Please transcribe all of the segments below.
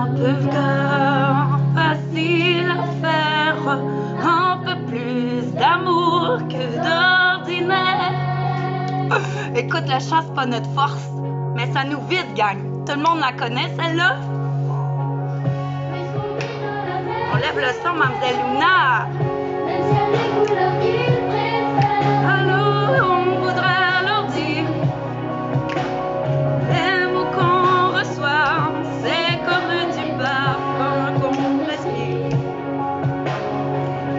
un peu vulgaire, facile à faire, un peu plus d'amour que d'ordinaire. Écoute, le chant, c'est pas notre force, mais ça nous vide, gang. Tout le monde la connaît, celle-là? On lève le son, Mademoiselle Luna. Alors, on voudrait leur dire les mots qu'on reçoit, c'est comme du parfum qu'on respire.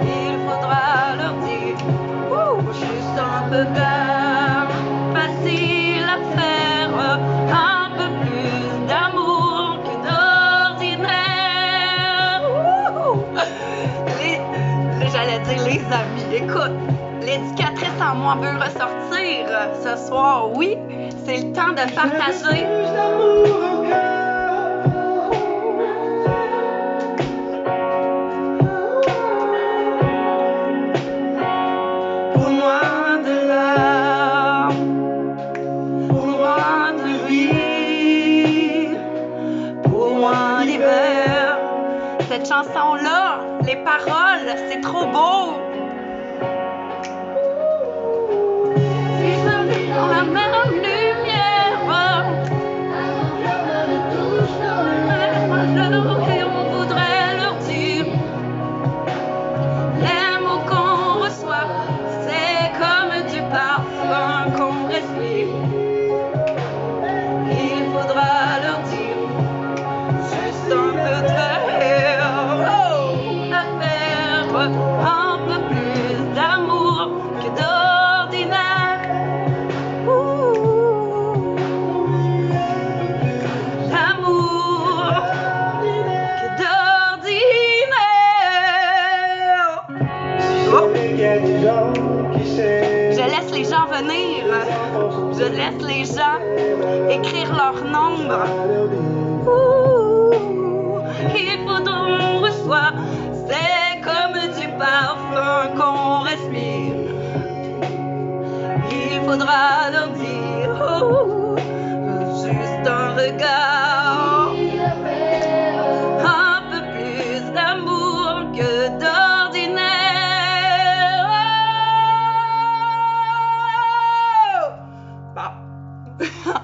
Il faudra leur dire, juste un peu clair, facile à faire, un peu plus d'amour que d'ordinaire. J'allais dire les amis, écoute, l'éducatrice en moi veut ressortir ce soir, oui, c'est le temps de partager. Pour moi de l'âme, pour moi de lui, pour moi l'hiver. Cette chanson-là, les paroles, c'est trop beau. Si je vis dans la même lumière, et on voudrait leur dire les mots qu'on reçoit, c'est comme du parfum qu'on respire. Il faudra leur dire juste un peu de verre, à faire un peu plus d'amour que d'ordinaire. L'amour que d'ordinaire. Je laisse les gens venir. Je laisse les gens écrire leur nombre. Il faudra qu'on reçoit, c'est comme du parfum qu'on respire. Il faudra leur dire, juste un regard, un peu plus d'amour que d'ordinaire. Bon,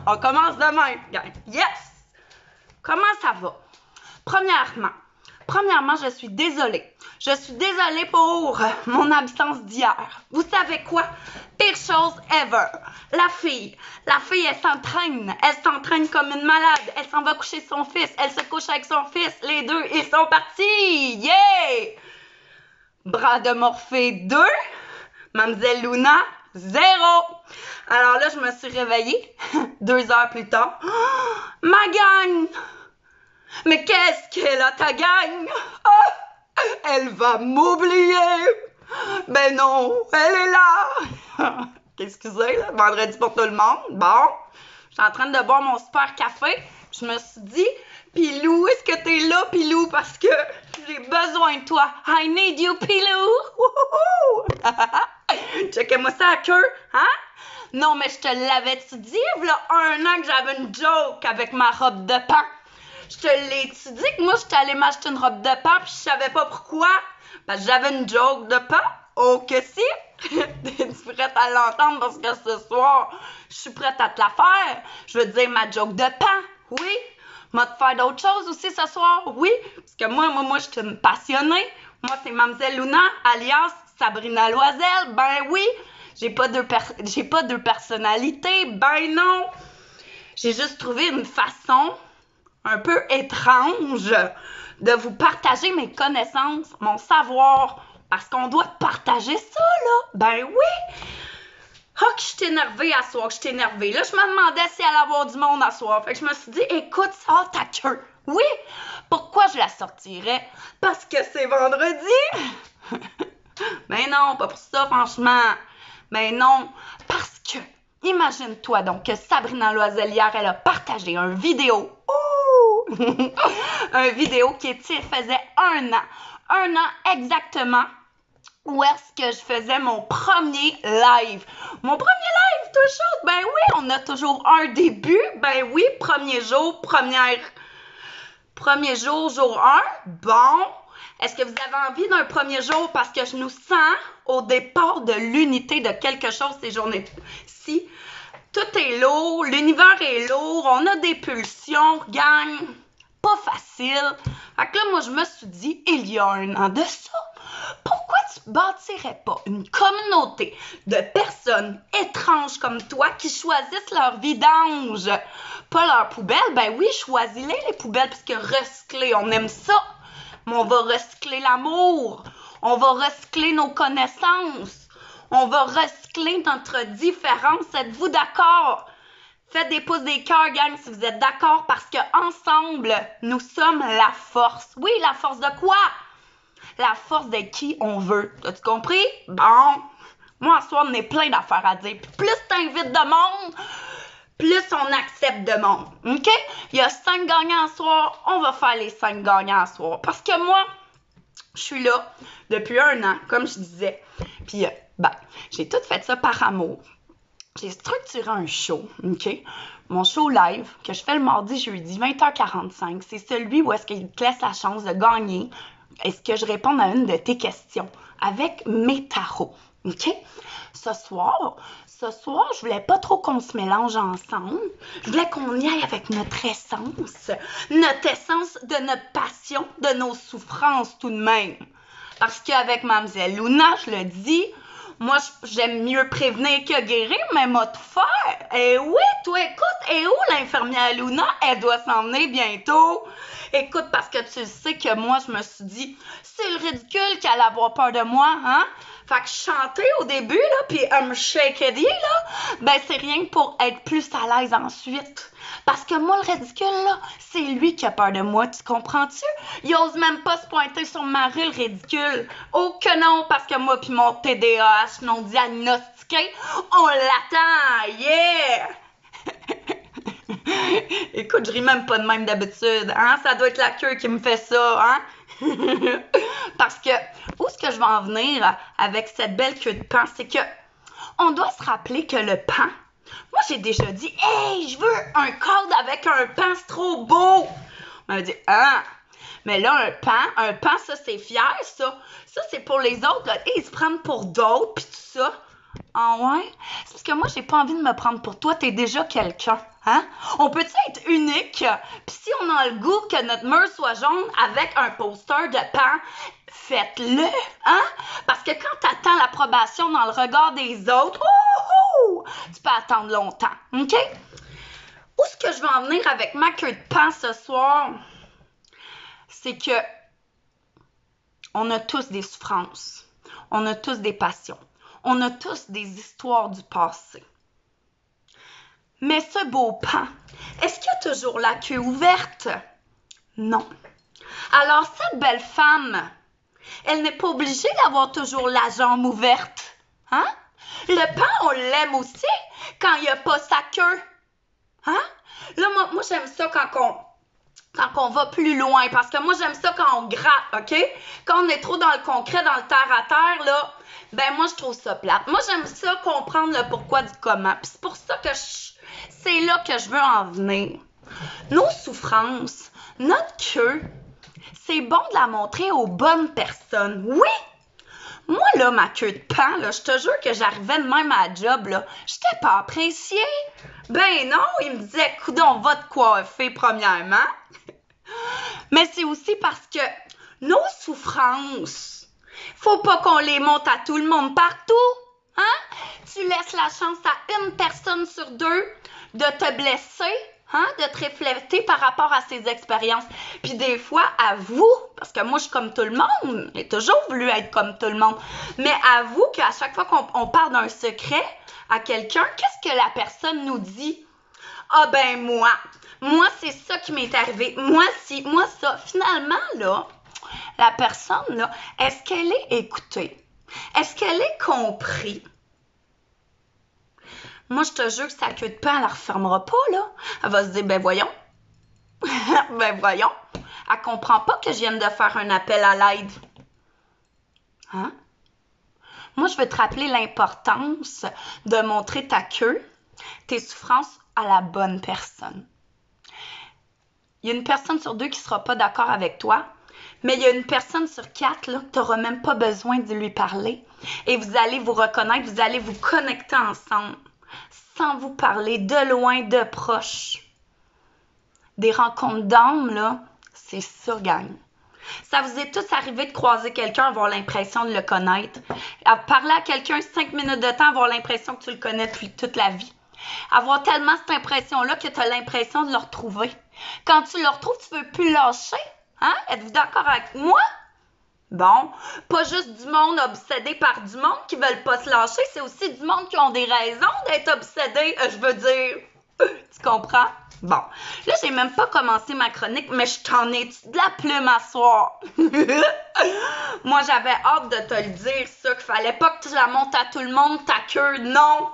on commence demain, gang. Yes! Comment ça va? Premièrement, je suis désolée. Je suis désolée pour mon absence d'hier. Vous savez quoi? Pire chose ever. La fille, elle s'entraîne comme une malade. Elle s'en va coucher son fils. Elle se couche avec son fils. Les deux, ils sont partis. Yeah! Bras de Morphée 2. Mademoiselle Luna, 0. Alors là, je me suis réveillée 2 heures plus tard. Oh, ma gang! Mais qu'est-ce qu'elle a, ta gang? Oh, elle va m'oublier! Ben non, elle est là! Excusez, là, vendredi pour tout le monde. Bon, je suis en train de boire mon super café. Je me suis dit, Pilou, est-ce que t'es là, Pilou? Parce que j'ai besoin de toi. I need you, Pilou! Checkez-moi ça à queue, hein? Non, mais je te l'avais-tu dit, il y a 1 an que j'avais une joke avec ma robe de pain? Je te l'ai-tu dit que moi, j'étais allée m'acheter une robe de pain puis je savais pas pourquoi? Parce que j'avais une joke de pain? Oh que si! T'es-tu prête à l'entendre parce que ce soir, je suis prête à te la faire? Je veux dire ma joke de pain, oui? Moi, te faire d'autres choses aussi ce soir, oui? Parce que moi, je suis une passionnée. Moi, c'est Mademoiselle Luna, alias Sabrina Loisel. Ben oui! J'ai pas deux personnalités, ben non! J'ai juste trouvé une façon un peu étrange de vous partager mes connaissances, mon savoir, parce qu'on doit partager ça, là. Ben oui! Oh, que je suis énervée à soir, je Là, je me demandais s'il allait avoir du monde à soir. Fait que je me suis dit, écoute, sors ta queue. Oui! Pourquoi je la sortirais? Parce que c'est vendredi! Ben non, pas pour ça, franchement. Ben non, parce que, imagine-toi donc que Sabrina Loisel, hier, elle a partagé une vidéo. Une vidéo qui faisait 1 an. 1 an exactement. Où est-ce que je faisais mon premier live? Mon premier live, tout chaud? Ben oui, on a toujours un début. Ben oui, premier jour, Premier jour, jour 1, bon. Est-ce que vous avez envie d'un premier jour parce que je nous sens au départ de l'unité de quelque chose ces journées-ci? Tout est lourd, l'univers est lourd, on a des pulsions, gang, pas facile. Fait que là, moi, je me suis dit, il y a un an de ça, pourquoi tu bâtirais pas une communauté de personnes étranges comme toi qui choisissent leur vidange, pas leur poubelle? Ben oui, choisis-les poubelles, puisque recycler, on aime ça. Mais on va recycler l'amour, on va recycler nos connaissances, on va recycler notre différence. Êtes-vous d'accord? Faites des pouces des cœurs, gang, si vous êtes d'accord, parce que ensemble, nous sommes la force. Oui, la force de quoi? La force de qui on veut. As-tu compris? Bon, moi, en soi, on est plein d'affaires à dire. Puis plus t'invites de monde, plus on accepte de monde. OK? Il y a 5 gagnants à soir, on va faire les 5 gagnants à soir. Parce que moi, je suis là depuis 1 an, comme je disais. Puis, j'ai tout fait ça par amour. J'ai structuré un show, OK? Mon show live, que je fais le mardi, jeudi, 20h45, c'est celui où est-ce qu'il te laisse la chance de gagner. Est-ce que je réponds à une de tes questions avec mes tarots, OK? Ce soir, je voulais pas trop qu'on se mélange ensemble. Je voulais qu'on y aille avec notre essence de notre passion, de nos souffrances tout de même. Parce qu'avec Mademoiselle Luna, je le dis, moi, j'aime mieux prévenir que guérir, mais m'a tout faire. Eh oui, toi, écoute, et où l'infirmière Luna? Elle doit s'en venir bientôt. Écoute, parce que tu sais que moi, je me suis dit, c'est le ridicule qu'elle avoir peur de moi, hein? Fait que chanter au début, là, puis me shake it, là, ben c'est rien que pour être plus à l'aise ensuite. Parce que moi, le ridicule, là, c'est lui qui a peur de moi, tu comprends-tu? Il ose même pas se pointer sur ma rue, le ridicule. Oh que non, parce que moi puis mon TDAH non diagnostiqué, on l'attend, yeah! Écoute, je ris même pas de même d'habitude, hein? Ça doit être la queue qui me fait ça, hein? Parce que, où est-ce que je vais en venir avec cette belle queue de pain? C'est que, on doit se rappeler que le pain, moi j'ai déjà dit, hey, je veux un cadre avec un pain, c'est trop beau! On m'a dit, ah! Mais là, un pain, ça c'est fier, ça. Ça c'est pour les autres, là. Et ils se prennent pour d'autres, pis tout ça. Ah ouais? C'est parce que moi, j'ai pas envie de me prendre pour toi. T'es déjà quelqu'un, hein? On peut-tu être unique? Puis si on a le goût que notre mur soit jaune avec un poster de pain, faites-le, hein? Parce que quand t'attends l'approbation dans le regard des autres, tu peux attendre longtemps, OK? Où est-ce que je vais en venir avec ma queue de pain ce soir? C'est que on a tous des souffrances. On a tous des passions. On a tous des histoires du passé. Mais ce beau pan, est-ce qu'il y a toujours la queue ouverte? Non. Alors, cette belle femme, elle n'est pas obligée d'avoir toujours la jambe ouverte. Hein? Le pan, on l'aime aussi quand il n'y a pas sa queue. Hein? Là, moi j'aime ça quand on va plus loin, parce que moi, j'aime ça quand on gratte, OK? Quand on est trop dans le concret, dans le terre-à-terre, là, ben moi, je trouve ça plate. Moi, j'aime ça comprendre le pourquoi du comment. Puis c'est pour ça que c'est là que je veux en venir. Nos souffrances, notre queue, c'est bon de la montrer aux bonnes personnes. Oui! Moi, là, ma queue de pain, là, je te jure que j'arrivais de même à la job, là, j'étais pas appréciée. Ben non, il me disait, coudonc, va te coiffer, premièrement. Mais c'est aussi parce que nos souffrances, faut pas qu'on les monte à tout le monde partout, hein? Tu laisses la chance à une personne sur 2 de te blesser, hein? De te refléter par rapport à ses expériences. Puis des fois, avoue, parce que moi, je suis comme tout le monde, j'ai toujours voulu être comme tout le monde, mais avoue qu'à chaque fois qu'on parle d'un secret à quelqu'un, qu'est-ce que la personne nous dit? Ah ben moi c'est ça qui m'est arrivé, moi ça. Finalement, là, la personne, là, est-ce qu'elle est écoutée? Est-ce qu'elle est comprise? Moi, je te jure que sa queue de pain, elle la refermera pas, là. Elle va se dire, ben voyons. Ben voyons. Elle comprend pas que je vienne de faire un appel à l'aide. Hein? Moi, je veux te rappeler l'importance de montrer ta queue, tes souffrances à la bonne personne. il y a une personne sur 2 qui sera pas d'accord avec toi, mais il y a une personne sur 4, là, tu n'auras même pas besoin de lui parler. Et vous allez vous reconnaître, vous allez vous connecter ensemble, sans vous parler, de loin, de proche. Des rencontres d'âme, là, c'est ça, gang. Ça vous est tous arrivé de croiser quelqu'un, avoir l'impression de le connaître. Parler à quelqu'un 5 minutes de temps, avoir l'impression que tu le connais depuis toute la vie. Avoir tellement cette impression-là que tu as l'impression de le retrouver. Quand tu le retrouves, tu ne veux plus lâcher. Hein? Êtes-vous d'accord avec moi? Bon, pas juste du monde obsédé par du monde qui veulent pas se lâcher, c'est aussi du monde qui ont des raisons d'être obsédé, je veux dire. Tu comprends? Bon, là, j'ai même pas commencé ma chronique, mais je t'en ai de la plume à soir. Moi, j'avais hâte de te le dire, ça, qu'il fallait pas que tu la montes à tout le monde, ta queue, non!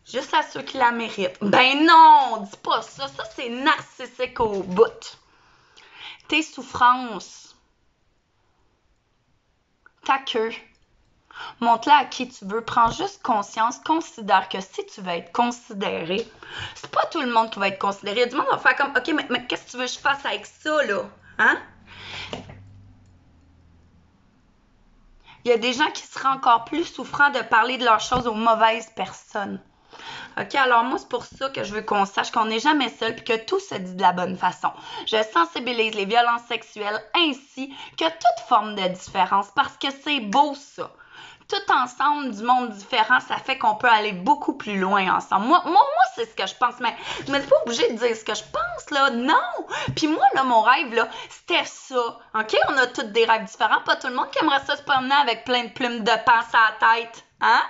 Juste à ceux qui la méritent. Ben non, dis pas ça, ça c'est narcissique au bout. Tes souffrances, ta queue, montre-la à qui tu veux, prends juste conscience, considère que si tu veux être considéré, c'est pas tout le monde qui va être considéré. Il y a du monde qui va faire comme, ok, mais qu'est-ce que tu veux que je fasse avec ça, là? Hein? Il y a des gens qui seraient encore plus souffrants de parler de leurs choses aux mauvaises personnes. OK, alors moi, c'est pour ça que je veux qu'on sache qu'on n'est jamais seul et que tout se dit de la bonne façon. Je sensibilise les violences sexuelles ainsi que toute forme de différence parce que c'est beau, ça. Tout ensemble, du monde différent, ça fait qu'on peut aller beaucoup plus loin ensemble. Moi c'est ce que je pense, mais je me suis pas obligée de dire ce que je pense, là. Non! Puis moi, là, mon rêve, là, c'était ça. OK? On a tous des rêves différents. Pas tout le monde qui aimerait ça se promener avec plein de plumes de pince à la tête. Hein?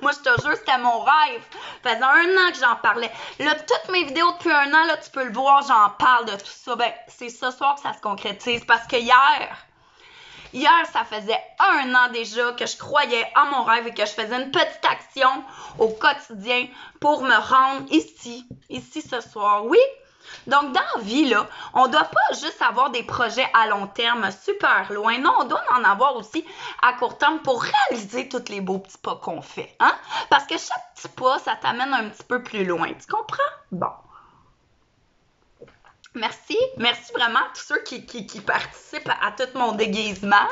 Moi, je te jure, c'était mon rêve. Ça faisait 1 an que j'en parlais. Là, toutes mes vidéos depuis 1 an, là, tu peux le voir, j'en parle de tout ça. Ben, c'est ce soir que ça se concrétise parce que hier, ça faisait 1 an déjà que je croyais en mon rêve et que je faisais une petite action au quotidien pour me rendre ici ce soir. Oui, donc dans la vie, là, on doit pas juste avoir des projets à long terme super loin. Non, on doit en avoir aussi à court terme pour réaliser tous les beaux petits pas qu'on fait. Hein? Parce que chaque petit pas, ça t'amène un petit peu plus loin. Tu comprends? Bon. Merci vraiment à tous ceux qui participent à tout mon déguisement,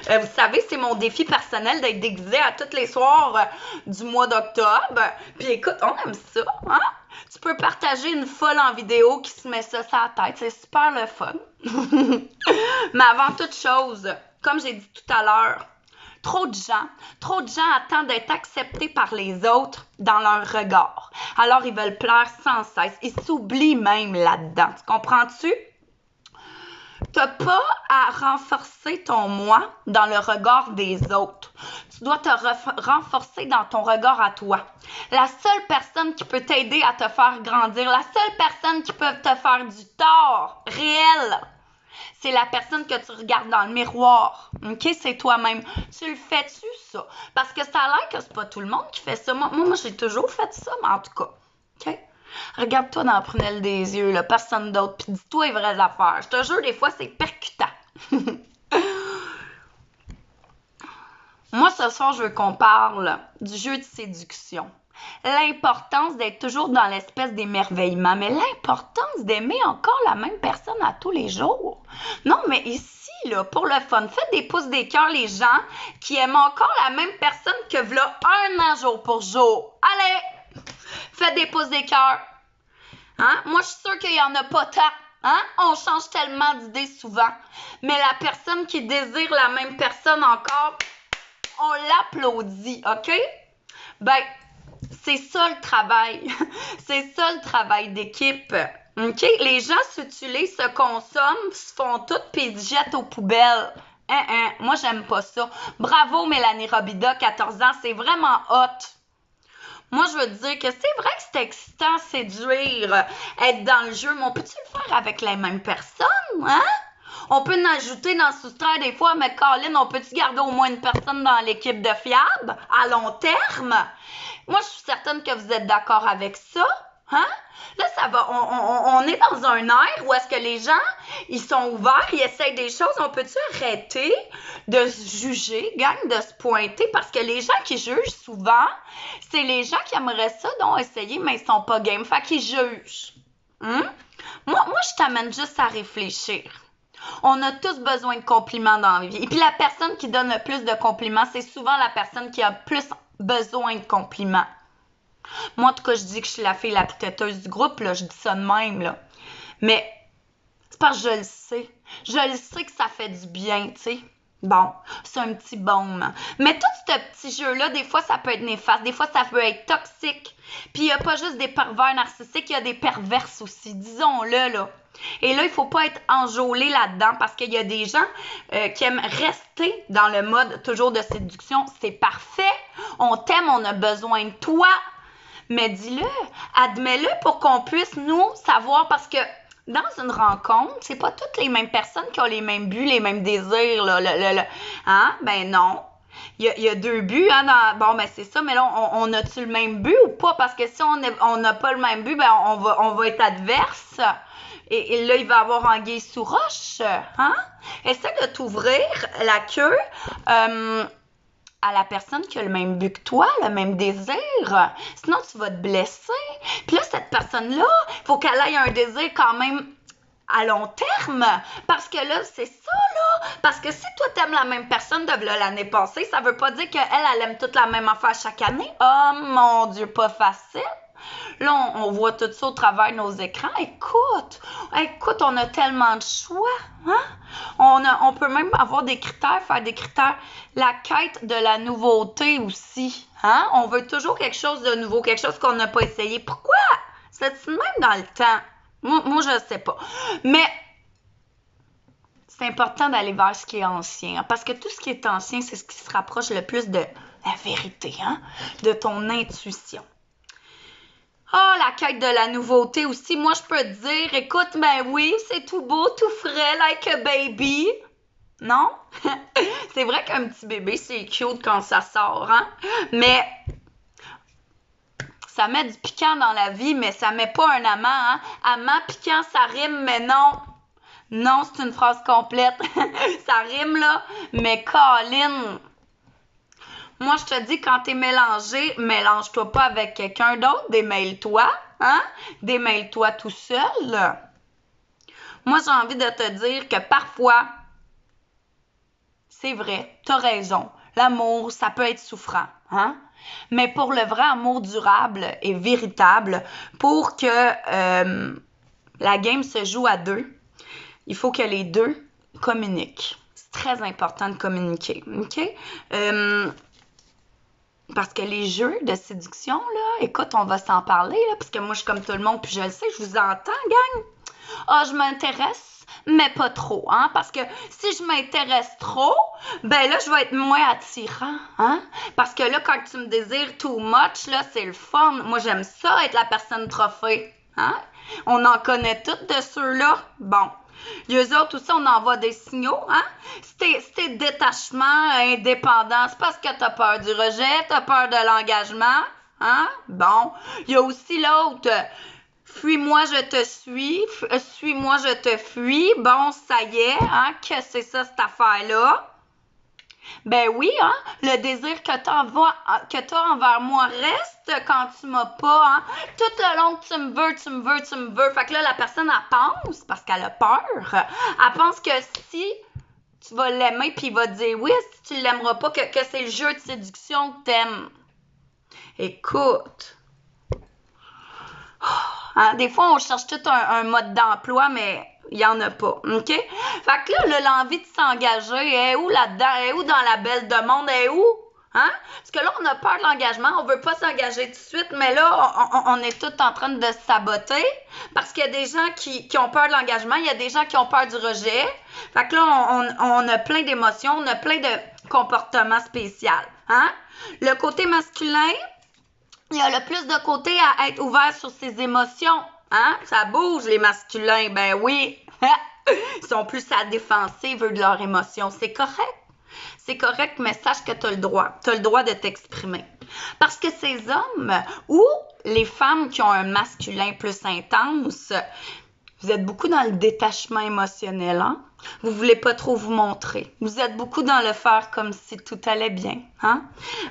là. Vous savez, c'est mon défi personnel d'être déguisée à tous les soirs du mois d'octobre. Puis écoute, on aime ça, hein? Tu peux partager une folle en vidéo qui se met ça sur la tête, c'est super le fun. Mais avant toute chose, comme j'ai dit tout à l'heure, trop de gens attendent d'être acceptés par les autres dans leur regard. Alors, ils veulent plaire sans cesse. Ils s'oublient même là-dedans. Tu comprends-tu? T'as pas à renforcer ton moi dans le regard des autres. Tu dois te renforcer dans ton regard à toi. La seule personne qui peut t'aider à te faire grandir, la seule personne qui peut te faire du tort réel, c'est la personne que tu regardes dans le miroir. OK? C'est toi-même. Tu le fais-tu, ça? Parce que ça a l'air que c'est pas tout le monde qui fait ça. Moi, j'ai toujours fait ça, mais en tout cas. OK? Regarde-toi dans la prunelle des yeux, là, personne d'autre, puis dis-toi les vraies affaires. Je te jure, des fois, c'est percutant. Moi, ce soir, je veux qu'on parle du jeu de séduction. L'importance d'être toujours dans l'espèce d'émerveillement, mais l'importance d'aimer encore la même personne à tous les jours. Non, mais ici, là, pour le fun, faites des pouces des cœurs les gens qui aiment encore la même personne que v'là 1 an jour pour jour. Allez! Faites des pouces des cœurs. Hein? Moi, je suis sûre qu'il n'y en a pas tant. Hein? On change tellement d'idées souvent. Mais la personne qui désire la même personne encore, on l'applaudit, OK? Ben, c'est ça le travail. C'est ça le travail d'équipe. OK? Les gens s'utilisent, se consomment, se font tout puis ils se jettent aux poubelles. Moi, j'aime pas ça. Bravo, Mélanie Robida, 14 ans. C'est vraiment hot. Moi, je veux te dire que c'est vrai que c'est excitant, séduire, être dans le jeu, mais on peut-tu le faire avec les mêmes personnes, hein? On peut en ajouter, dans soustraire des fois, mais Colin, on peut-tu garder au moins une personne dans l'équipe de fiable à long terme? Moi, je suis certaine que vous êtes d'accord avec ça, hein? Là, ça va, on est dans un air où est-ce que les gens, ils sont ouverts, ils essayent des choses. On peut-tu arrêter de se juger, gang, de se pointer? Parce que les gens qui jugent souvent, c'est les gens qui aimeraient ça, donc essayer, mais ils sont pas game. Fait qu'ils jugent. Moi, je t'amène juste à réfléchir. On a tous besoin de compliments dans la vie. Et puis la personne qui donne le plus de compliments, c'est souvent la personne qui a plus besoin de compliments. Moi, en tout cas, je dis que je suis la fille la plus têteuse du groupe, là. Je dis ça de même, là. Mais c'est parce que je le sais. Je le sais que ça fait du bien, tu sais. Bon, c'est un petit baume. Mais tout ce petit jeu-là, des fois, ça peut être néfaste. Des fois, ça peut être toxique. Puis, il n'y a pas juste des pervers narcissiques, il y a des perverses aussi. Disons-le, là. Et là, il faut pas être enjôlé là-dedans parce qu'il y a des gens qui aiment rester dans le mode toujours de séduction. C'est parfait. On t'aime, on a besoin de toi. Mais dis-le, admets-le pour qu'on puisse, nous, savoir parce que dans une rencontre, c'est pas toutes les mêmes personnes qui ont les mêmes buts, les mêmes désirs, là, hein? Ben non. Il y a deux buts, hein, bon, ben c'est ça, mais là, on a-tu le même but ou pas? Parce que si on n'a pas le même but, ben on va être adverse. Et là, il va y avoir anguille sous roche, hein? Essaie de t'ouvrir la queue à la personne qui a le même but que toi, le même désir. Sinon, tu vas te blesser. Puis là, cette personne-là, il faut qu'elle ait un désir quand même à long terme. Parce que là, c'est ça, là. Parce que si toi, t'aimes la même personne de l'année passée, ça veut pas dire qu'elle, elle aime toute la même affaire chaque année. Oh mon Dieu, pas facile. Là, on voit tout ça au travers de nos écrans. Écoute, on a tellement de choix. Hein? On peut même avoir des critères, faire des critères. La quête de la nouveauté aussi. Hein? On veut toujours quelque chose de nouveau, quelque chose qu'on n'a pas essayé. Pourquoi? C'est même dans le temps. Moi, je ne sais pas. Mais c'est important d'aller vers ce qui est ancien. Hein? Parce que tout ce qui est ancien, c'est ce qui se rapproche le plus de la vérité, hein? De ton intuition. Ah, la quête de la nouveauté aussi. Moi, je peux te dire, écoute, ben oui, c'est tout beau, tout frais, like a baby. Non? C'est vrai qu'un petit bébé, c'est cute quand ça sort, hein? Mais ça met du piquant dans la vie, mais ça met pas un amant, hein? Amant, piquant, ça rime, mais non. Non, c'est une phrase complète. Ça rime, là. Mais Colin... Moi, je te dis, quand t'es mélangé, mélange-toi pas avec quelqu'un d'autre, démêle-toi, hein? Démêle-toi tout seul. Moi, j'ai envie de te dire que parfois, c'est vrai, t'as raison, l'amour, ça peut être souffrant, hein? Mais pour le vrai amour durable et véritable, pour que la game se joue à deux, il faut que les deux communiquent. C'est très important de communiquer, OK? Parce que les jeux de séduction, là, écoute, on va s'en parler, là, parce que moi, je suis comme tout le monde, puis je le sais, je vous entends, gang. Ah, je m'intéresse, mais pas trop, hein, parce que si je m'intéresse trop, ben là, je vais être moins attirant, hein, parce que là, quand tu me désires too much, là, c'est le fun. Moi, j'aime ça, être la personne trophée, hein. On en connaît toutes de ceux-là. Bon. Eux autres aussi, on envoie des signaux, hein? Si t'es détachement, indépendant, c'est parce que t'as peur du rejet, t'as peur de l'engagement, hein? Bon. Il y a aussi l'autre, fuis-moi, je te suis, suis-moi, je te fuis. Bon, ça y est, hein? Que c'est ça, cette affaire-là? Ben oui, hein, le désir que t'as envers moi reste quand tu m'as pas, hein. Tout le long que tu me veux. Fait que là, la personne, elle pense, parce qu'elle a peur, elle pense que si tu vas l'aimer, puis il va te dire oui, si tu l'aimeras pas, que c'est le jeu de séduction que t'aimes. Écoute. Hein, des fois, on cherche tout un mode d'emploi, mais il n'y en a pas, OK? Fait que là, l'envie de s'engager, elle est où là-dedans? Elle est où dans la belle de monde? Elle est où? Hein? Parce que là, on a peur de l'engagement, on veut pas s'engager tout de suite, mais là, on est tous en train de se saboter parce qu'il y a des gens qui ont peur de l'engagement, il y a des gens qui ont peur du rejet. Fait que là, on a plein d'émotions, on a plein de comportements spéciaux, hein? Le côté masculin, il y a le plus de côté à être ouvert sur ses émotions. Hein? Ça bouge, les masculins. Ben oui. Ils sont plus à la défensive de leurs émotions. C'est correct. C'est correct, mais sache que tu as le droit. Tu as le droit de t'exprimer. Parce que ces hommes ou les femmes qui ont un masculin plus intense, vous êtes beaucoup dans le détachement émotionnel, hein? Vous voulez pas trop vous montrer. Vous êtes beaucoup dans le faire comme si tout allait bien, hein?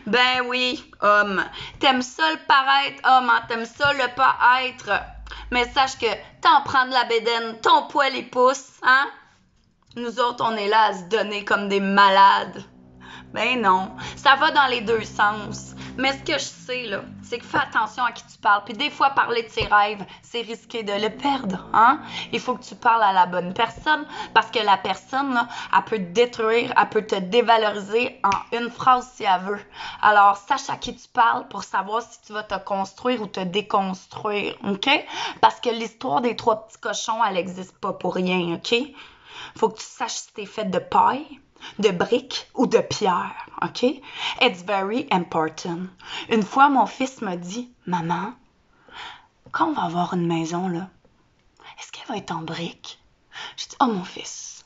Ben oui, homme. T'aimes ça le paraître, homme, hein? T'aimes ça le pas être. Mais sache que t'en prends de la bédaine, ton poil y pousse, hein? Nous autres, on est là à se donner comme des malades. Ben non, ça va dans les deux sens. Mais ce que je sais, là, c'est que fais attention à qui tu parles. Puis des fois, parler de ses rêves, c'est risqué de le perdre, hein? Il faut que tu parles à la bonne personne parce que la personne, là, elle peut te détruire, elle peut te dévaloriser en une phrase si elle veut. Alors, sache à qui tu parles pour savoir si tu vas te construire ou te déconstruire, OK? Parce que l'histoire des trois petits cochons, elle n'existe pas pour rien, OK? Faut que tu saches si t'es fait de paille, de briques ou de pierre, OK? It's very important. Une fois, mon fils m'a dit, « Maman, quand on va avoir une maison, là, est-ce qu'elle va être en briques? » J'ai dit, « Oh, mon fils,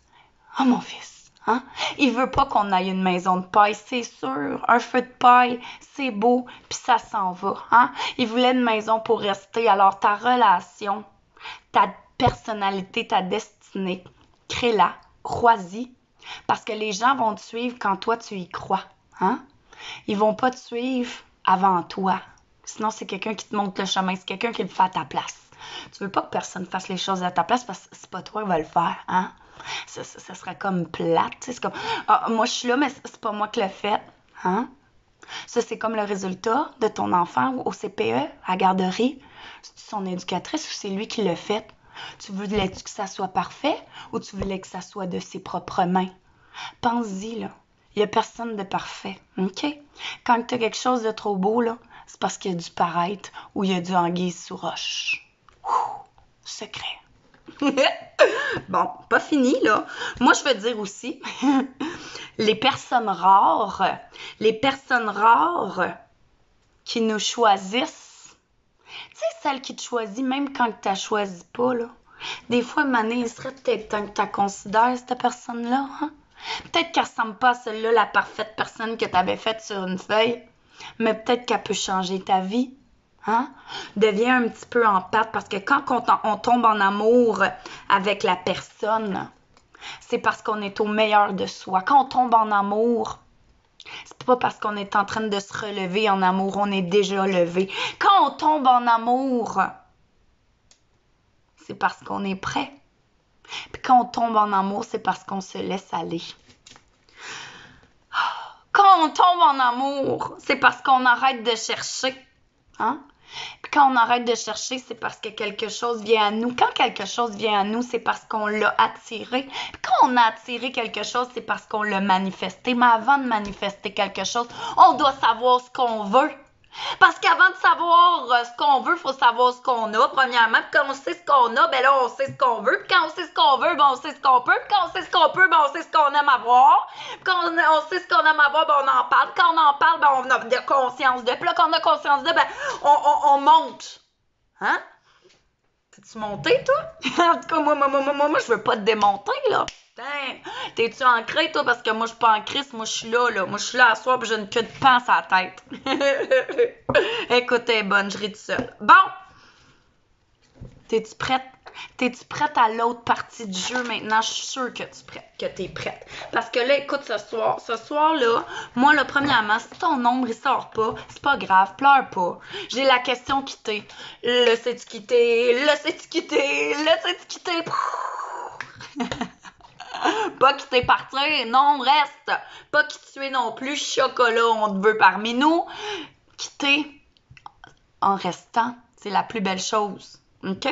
hein? Il veut pas qu'on aille une maison de paille, c'est sûr. Un feu de paille, c'est beau, puis ça s'en va, hein? Il voulait une maison pour rester. Alors, ta relation, ta personnalité, ta destinée, crée-la, crois-y, parce que les gens vont te suivre quand toi, tu y crois. Hein? Ils vont pas te suivre avant toi. Sinon, c'est quelqu'un qui te montre le chemin. C'est quelqu'un qui le fait à ta place. Tu veux pas que personne fasse les choses à ta place parce que c'est pas toi qui va le faire. Hein? Ça serait comme plate. C'est comme, ah, moi, je suis là, mais c'est pas moi qui l'ai fait. Hein? Ça, c'est comme le résultat de ton enfant au CPE, à la garderie. C'est son éducatrice ou c'est lui qui l'a fait? Tu voulais que ça soit parfait ou tu voulais que ça soit de ses propres mains? Pense-y, là. Il n'y a personne de parfait, OK? Quand tu as quelque chose de trop beau, là, c'est parce qu'il y a du paraître ou il y a du anguille sous roche. Ouh, secret. Bon, pas fini, là. Moi, je veux dire aussi, les personnes rares qui nous choisissent, tu sais, celles qui te choisissent même quand tu ne choisis pas, là. Des fois, Mané, il serait peut-être temps que tu considères cette personne-là, hein? Peut-être qu'elle ressemble pas à celle-là, la parfaite personne que tu avais faite sur une feuille, mais peut-être qu'elle peut changer ta vie. Hein? Deviens un petit peu empathe parce que quand on tombe en amour avec la personne, c'est parce qu'on est au meilleur de soi. Quand on tombe en amour, c'est pas parce qu'on est en train de se relever en amour, on est déjà levé. Quand on tombe en amour, c'est parce qu'on est prêt. Puis quand on tombe en amour, c'est parce qu'on se laisse aller. Quand on tombe en amour, c'est parce qu'on arrête de chercher. Hein? Puis quand on arrête de chercher, c'est parce que quelque chose vient à nous. Quand quelque chose vient à nous, c'est parce qu'on l'a attiré. Puis quand on a attiré quelque chose, c'est parce qu'on l'a manifesté. Mais avant de manifester quelque chose, on doit savoir ce qu'on veut. Parce qu'avant de savoir ce qu'on veut, il faut savoir ce qu'on a, premièrement. Puis quand on sait ce qu'on a, ben là, on sait ce qu'on veut. Puis quand on sait ce qu'on veut, ben on sait ce qu'on peut. Puis quand on sait ce qu'on peut, ben on sait ce qu'on aime avoir. Puis quand on sait ce qu'on aime avoir, ben on en parle. Quand on en parle, ben on a de conscience de. Puis là, quand on a conscience de, ben on monte. Hein? T'es-tu monté, toi? En tout cas, moi, je veux pas te démonter, là. T'es-tu ancré, toi? Parce que moi, je suis pas ancrée, moi, je suis là. Moi, je suis là à soir, puis j'ai une queue de pain à la tête. Écoute, t'es bonne, je ris toute seule. Bon! T'es-tu prête? T'es-tu prête à l'autre partie du jeu maintenant? Je suis sûre que t'es prête. Parce que là, écoute, ce soir-là, moi, là, premièrement, si ton nombre, il sort pas, c'est pas grave, pleure pas. J'ai la question quittée. Le sais-tu quitter? Le sais-tu quitter? Le sais-tu quitter? Pas quitter partir, non, reste. Pas quitter non plus, chocolat, on te veut parmi nous. Quitter en restant, c'est la plus belle chose. OK?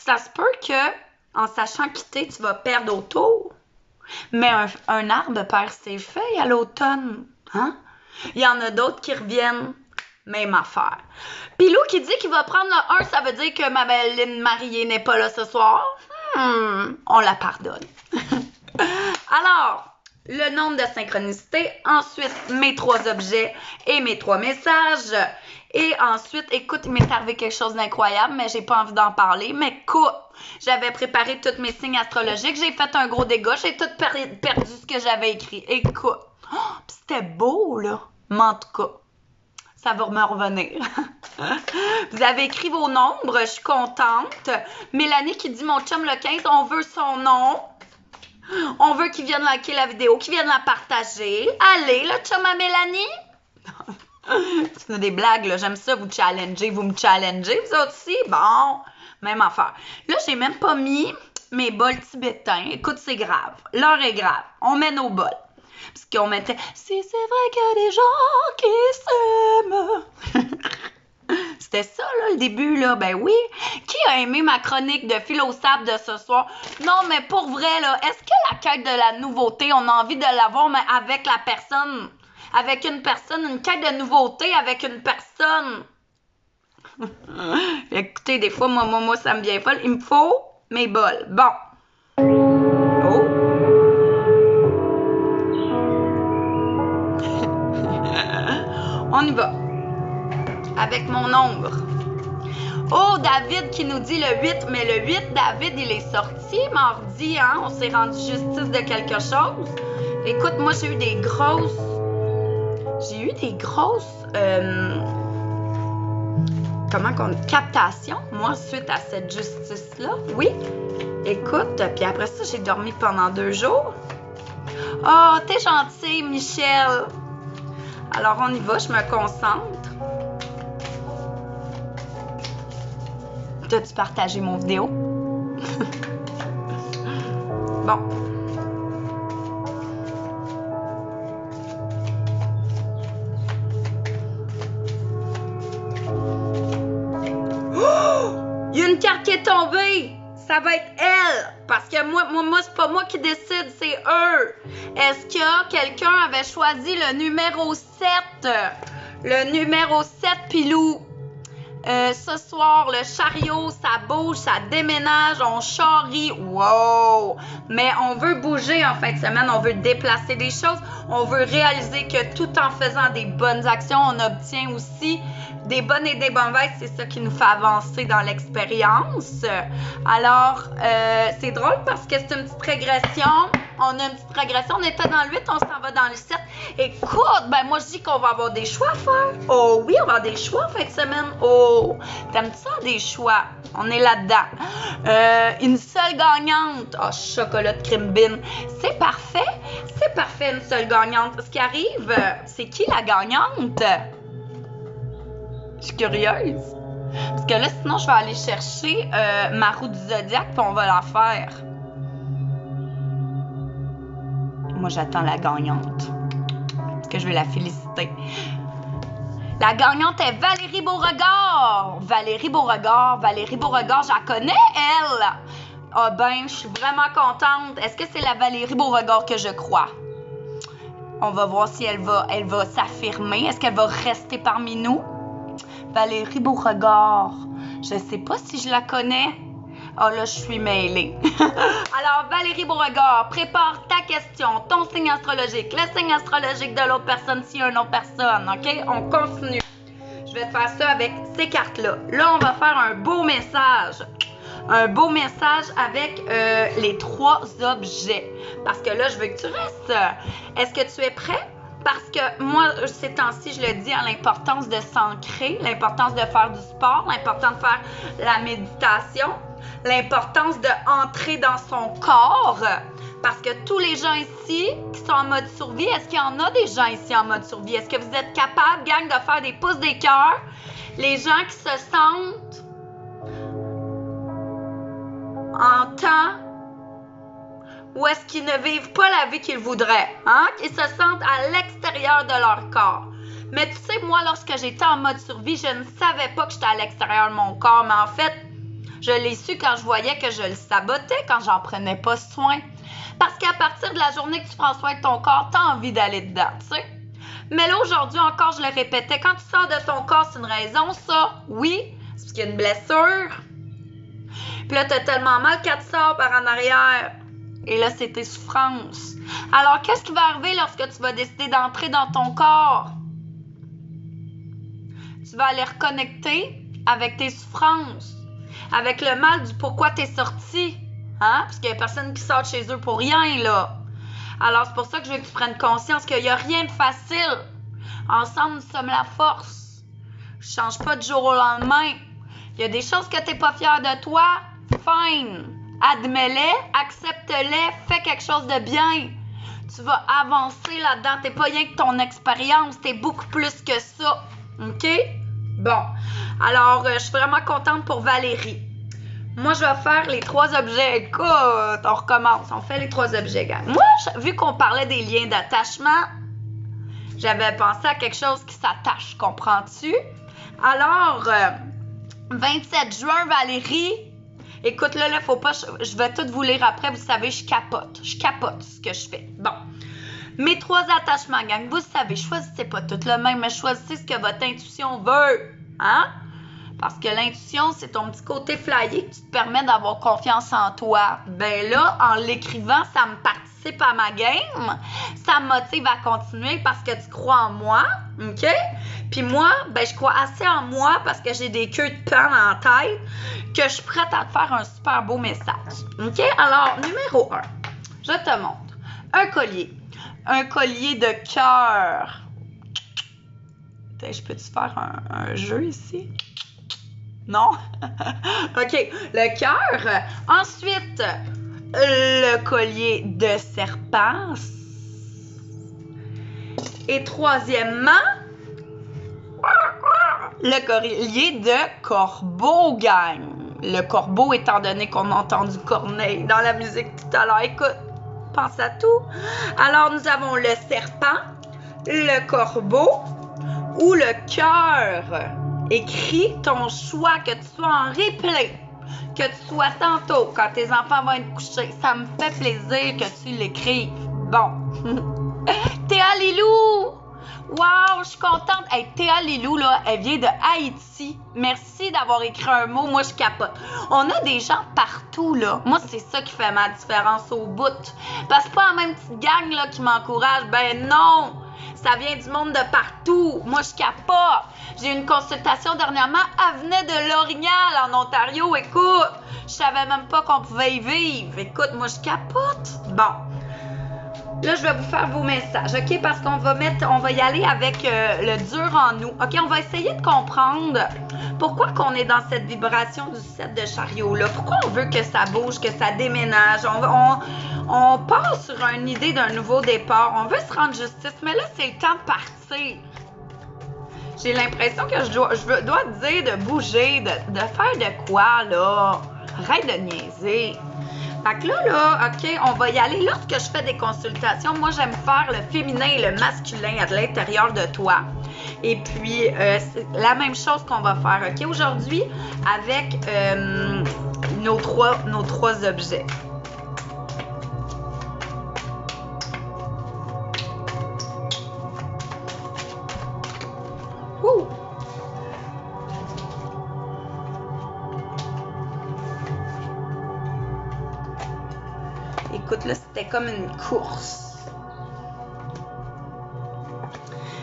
Ça se peut que, en sachant quitter, tu vas perdre autour. Mais un arbre perd ses feuilles à l'automne. Hein? Il y en a d'autres qui reviennent. Même affaire. Pilou qui dit qu'il va prendre le 1, ça veut dire que ma belle mariée n'est pas là ce soir. On la pardonne. Alors, le nombre de synchronicités, ensuite mes 3 objets et mes 3 messages. Et ensuite, écoute, il m'est arrivé quelque chose d'incroyable, mais j'ai pas envie d'en parler. Mais écoute, j'avais préparé tous mes signes astrologiques, j'ai fait un gros dégât, j'ai tout perdu ce que j'avais écrit. Écoute, c'était beau, là. Mais en tout cas, ça va me revenir. Vous avez écrit vos nombres, je suis contente. Mélanie qui dit, mon chum le 15, on veut son nom. On veut qu'il vienne liker la vidéo, qu'il vienne la partager. Allez, le chum à Mélanie. C'est des blagues, là. J'aime ça, vous challenger. Vous me challengez, vous autres aussi? Bon. Même affaire. Là, j'ai même pas mis mes bols tibétains. Écoute, c'est grave. L'heure est grave. On met nos bols. Parce qu'on mettait « Si c'est vrai qu'il y a des gens qui s'aiment. » C'était ça, là, le début, là. Ben oui. Qui a aimé ma chronique de philo sable de ce soir? Non, mais pour vrai, là, est-ce que la quête de la nouveauté, on a envie de l'avoir, mais avec la personne? Avec une personne, une quête de nouveauté avec une personne. Écoutez, des fois, moi, ça me vient folle. Il me faut mes bols. Bon. Oh. On y va. Avec mon nombre. Oh, David qui nous dit le 8. Mais le 8, David, il est sorti mardi, hein? On s'est rendu justice de quelque chose. Écoute, moi, j'ai eu des grosses... captations, moi, suite à cette justice-là. Oui. Écoute, puis après ça, j'ai dormi pendant 2 jours. Oh, t'es gentille, Michel. Alors, on y va, je me concentre. T'as-tu partagé mon vidéo? Bon. Il y a une carte qui est tombée. Ça va être elle. Parce que moi c'est pas moi qui décide, c'est eux. Est-ce que quelqu'un avait choisi le numéro 7? Le numéro 7, Pilou. Ce soir, le chariot, ça bouge, ça déménage, on charrie. Wow! Mais on veut bouger en fin de semaine, on veut déplacer des choses, on veut réaliser que tout en faisant des bonnes actions, on obtient aussi des bonnes et des mauvaises. C'est ça qui nous fait avancer dans l'expérience. Alors, c'est drôle parce que c'est une petite régression. On a une petite régression. On était dans le 8, on s'en va dans le 7. Écoute, ben moi, je dis qu'on va avoir des choix à faire. Oh oui, on va avoir des choix en fin de semaine. Oh, t'aimes-tu ça, des choix? On est là-dedans. Une seule gagnante. Oh, chocolat de Crimbin. C'est parfait. C'est parfait, une seule gagnante. Ce qui arrive, c'est qui la gagnante? Je suis curieuse. Parce que là, sinon, je vais aller chercher ma roue du zodiaque puis on va la faire. Moi, j'attends la gagnante. Parce que je vais la féliciter. La gagnante est Valérie Beauregard. Valérie Beauregard, je la connais, elle. Ah ben, je suis vraiment contente. Est-ce que c'est la Valérie Beauregard que je crois? On va voir si elle va s'affirmer. Est-ce qu'elle va rester parmi nous? Valérie Beauregard. Je sais pas si je la connais. Oh là, je suis mêlée. Alors, Valérie Beauregard, prépare ta question, ton signe astrologique, le signe astrologique de l'autre personne s'il y a une autre personne, OK? On continue. Je vais te faire ça avec ces cartes-là. Là, on va faire un beau message. Un beau message avec les 3 objets. Parce que là, je veux que tu restes. Est-ce que tu es prêt? Parce que moi, ces temps-ci, je le dis, à l'importance de s'ancrer, l'importance de faire du sport, l'importance de faire la méditation, l'importance d'entrer dans son corps. Parce que tous les gens ici qui sont en mode survie, est-ce qu'il y en a des gens ici en mode survie? Est-ce que vous êtes capable, gang, de faire des pouces des cœurs? Les gens qui se sentent en temps ou est-ce qu'ils ne vivent pas la vie qu'ils voudraient, hein? Qu'ils se sentent à l'extérieur de leur corps. Mais tu sais, moi, lorsque j'étais en mode survie, je ne savais pas que j'étais à l'extérieur de mon corps, mais en fait, je l'ai su quand je voyais que je le sabotais, quand j'en prenais pas soin. Parce qu'à partir de la journée que tu prends soin de ton corps, tu as envie d'aller dedans, tu sais. Mais là, aujourd'hui encore, je le répétais, quand tu sors de ton corps, c'est une raison, ça, oui, c'est parce qu'il y a une blessure. Puis là, tu as tellement mal quand tu sors par en arrière. Et là, c'est tes souffrances. Alors, qu'est-ce qui va arriver lorsque tu vas décider d'entrer dans ton corps? Tu vas aller reconnecter avec tes souffrances, avec le mal du pourquoi tu es sorti. Hein? Parce qu'il n'y a personne qui sort de chez eux pour rien, là. Alors, c'est pour ça que je veux que tu prennes conscience qu'il n'y a rien de facile. Ensemble, nous sommes la force. Je ne change pas du jour au lendemain. Il y a des choses que tu n'es pas fier de toi. Fine. Admets-les, accepte-les, fais quelque chose de bien. Tu vas avancer là-dedans. T'es pas rien que ton expérience, t'es beaucoup plus que ça. OK? Bon. Alors, je suis vraiment contente pour Valérie. Moi, je vais faire les 3 objets. Écoute, on recommence. On fait les 3 objets, gang. Moi, vu qu'on parlait des liens d'attachement, j'avais pensé à quelque chose qui s'attache, comprends-tu? Alors, 27 juin, Valérie, écoute, là, faut pas, je vais tout vous lire après, vous savez, je capote ce que je fais. Bon, mes 3 attachements, gang, vous savez, choisissez pas tout le même, mais choisissez ce que votre intuition veut, hein? Parce que l'intuition, c'est ton petit côté flyé qui te permet d'avoir confiance en toi. Ben là, en l'écrivant, ça me participe à ma game, ça me motive à continuer parce que tu crois en moi, OK? Puis moi, ben je crois assez en moi parce que j'ai des queues de pain en tête que je suis prête à te faire un super beau message, OK? Alors, numéro 1, je te montre un collier de cœur. Je peux-tu faire un jeu ici? Non? OK, le cœur. Ensuite, le collier de serpent. Et troisièmement, le collier de corbeau, gang. Le corbeau, étant donné qu'on a entendu Corneille dans la musique tout à l'heure. Écoute, pense à tout. Alors, nous avons le serpent, le corbeau ou le cœur. Écris ton choix, que tu sois en replay, que tu sois tantôt, quand tes enfants vont être couchés. Ça me fait plaisir que tu l'écrives. Bon. Théa Lilou! Wow, je suis contente. Hey, Théa Lilou, là, elle vient de Haïti. Merci d'avoir écrit un mot. Moi, je capote. On a des gens partout, là. Moi, c'est ça qui fait ma différence au bout. Parce que c'est pas la même petite gang, là, qui m'encourage. Ben non! Ça vient du monde de partout. Moi, je capote. J'ai eu une consultation dernièrement. Elle venait de L'Orignal, en Ontario. Écoute, je savais même pas qu'on pouvait y vivre. Écoute, moi, je capote. Bon. Là, je vais vous faire vos messages, OK? Parce qu'on va y aller avec le dur en nous. OK? On va essayer de comprendre pourquoi qu'on est dans cette vibration du 7 de chariot-là. Pourquoi on veut que ça bouge, que ça déménage? On part sur une idée d'un nouveau départ. On veut se rendre justice, mais là, c'est le temps de partir. J'ai l'impression que je dois te dire de bouger, de faire de quoi, là? Arrête de niaiser. Fait que là, OK, on va y aller. Lorsque je fais des consultations, moi, j'aime faire le féminin et le masculin à l'intérieur de toi. Et puis, c'est la même chose qu'on va faire, OK, aujourd'hui, avec nos trois objets. Ouh! Écoute, là, c'était comme une course.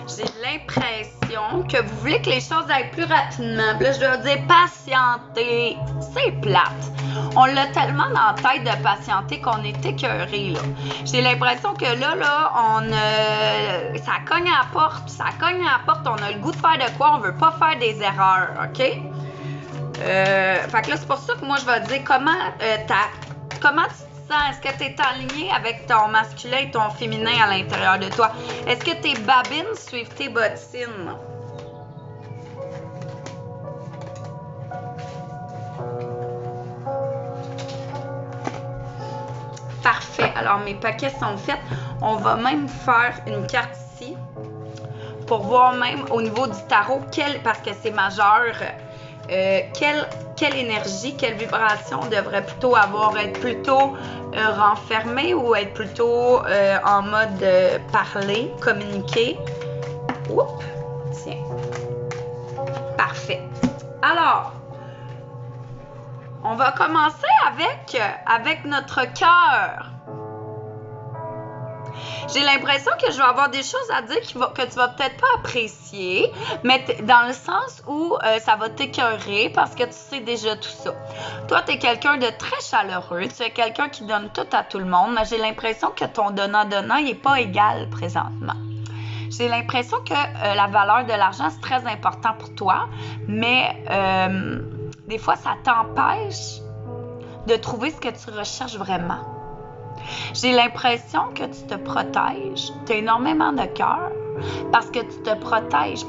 J'ai l'impression que vous voulez que les choses aillent plus rapidement. Puis là, je dois dire patienter. C'est plate. On l'a tellement dans la tête de patienter qu'on est écœuré, là. J'ai l'impression que là, ça cogne à la porte. Ça cogne à la porte. On a le goût de faire de quoi? On veut pas faire des erreurs, OK? Fait que là, c'est pour ça que moi, je vais te dire comment tu te sens. Est-ce que tu es aligné avec ton masculin et ton féminin à l'intérieur de toi? Est-ce que tes babines suivent tes bottines? Parfait. Alors, mes paquets sont faits. On va même faire une carte ici pour voir même au niveau du tarot, parce que c'est majeur, quelle énergie, quelle vibration devrait plutôt avoir, être plutôt renfermée ou être plutôt en mode parler, communiquer. Oups, tiens. Parfait. Alors, on va commencer avec notre cœur. J'ai l'impression que je vais avoir des choses à dire que tu vas peut-être pas apprécier, mais dans le sens où ça va t'écœurer parce que tu sais déjà tout ça. Toi, tu es quelqu'un de très chaleureux, tu es quelqu'un qui donne tout à tout le monde, mais j'ai l'impression que ton donnant-donnant, il n'est pas égal présentement. J'ai l'impression que la valeur de l'argent, c'est très important pour toi, mais des fois, ça t'empêche de trouver ce que tu recherches vraiment. J'ai l'impression que tu te protèges. Tu as énormément de cœur parce que tu te protèges.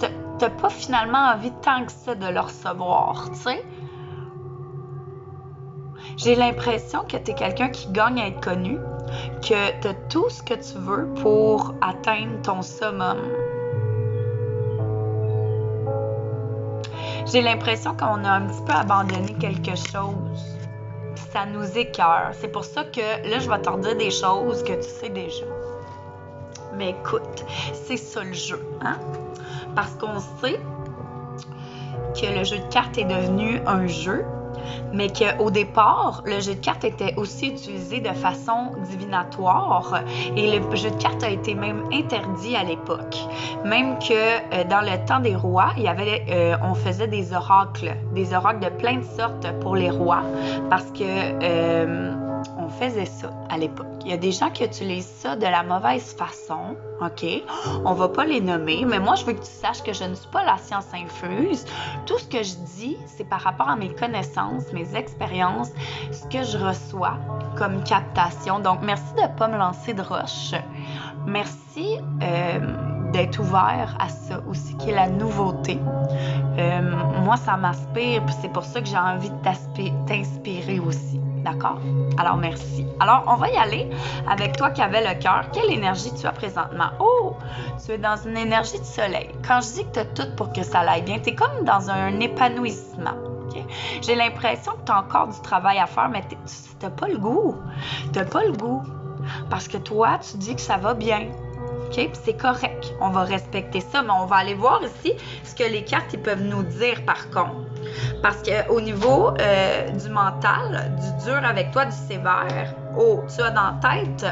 Tu n'as pas finalement envie tant que ça de le recevoir, tu sais. J'ai l'impression que tu es quelqu'un qui gagne à être connu, que tu as tout ce que tu veux pour atteindre ton summum. J'ai l'impression qu'on a un petit peu abandonné quelque chose. Ça nous écœure. C'est pour ça que là, je vais t'en dire des choses que tu sais déjà. Mais écoute, c'est ça le jeu, hein? Parce qu'on sait que le jeu de cartes est devenu un jeu, mais qu'au départ, le jeu de cartes était aussi utilisé de façon divinatoire et le jeu de cartes a été même interdit à l'époque. Même que dans le temps des rois, il y avait, on faisait des oracles de plein de sortes pour les rois parce que on faisait ça à l'époque. Il y a des gens qui utilisent ça de la mauvaise façon, OK? On va pas les nommer, mais moi, je veux que tu saches que je ne suis pas la science infuse. Tout ce que je dis, c'est par rapport à mes connaissances, mes expériences, ce que je reçois comme captation. Donc, merci de ne pas me lancer de roche. Merci d'être ouvert à ça aussi, qui est la nouveauté. Moi, ça m'inspire, puis c'est pour ça que j'ai envie de t'inspirer aussi. D'accord? Alors, merci. Alors, on va y aller avec toi qui avais le cœur. Quelle énergie tu as présentement? Oh! Tu es dans une énergie de soleil. Quand je dis que tu as tout pour que ça aille bien, tu es comme dans un épanouissement. Okay? J'ai l'impression que tu as encore du travail à faire, mais tu n'as pas le goût. Tu n'as pas le goût. Parce que toi, tu dis que ça va bien. OK? Puis c'est correct. On va respecter ça, mais on va aller voir ici ce que les cartes ils peuvent nous dire par contre. Parce qu'au niveau du mental, du dur avec toi, du sévère, oh, tu as dans la tête,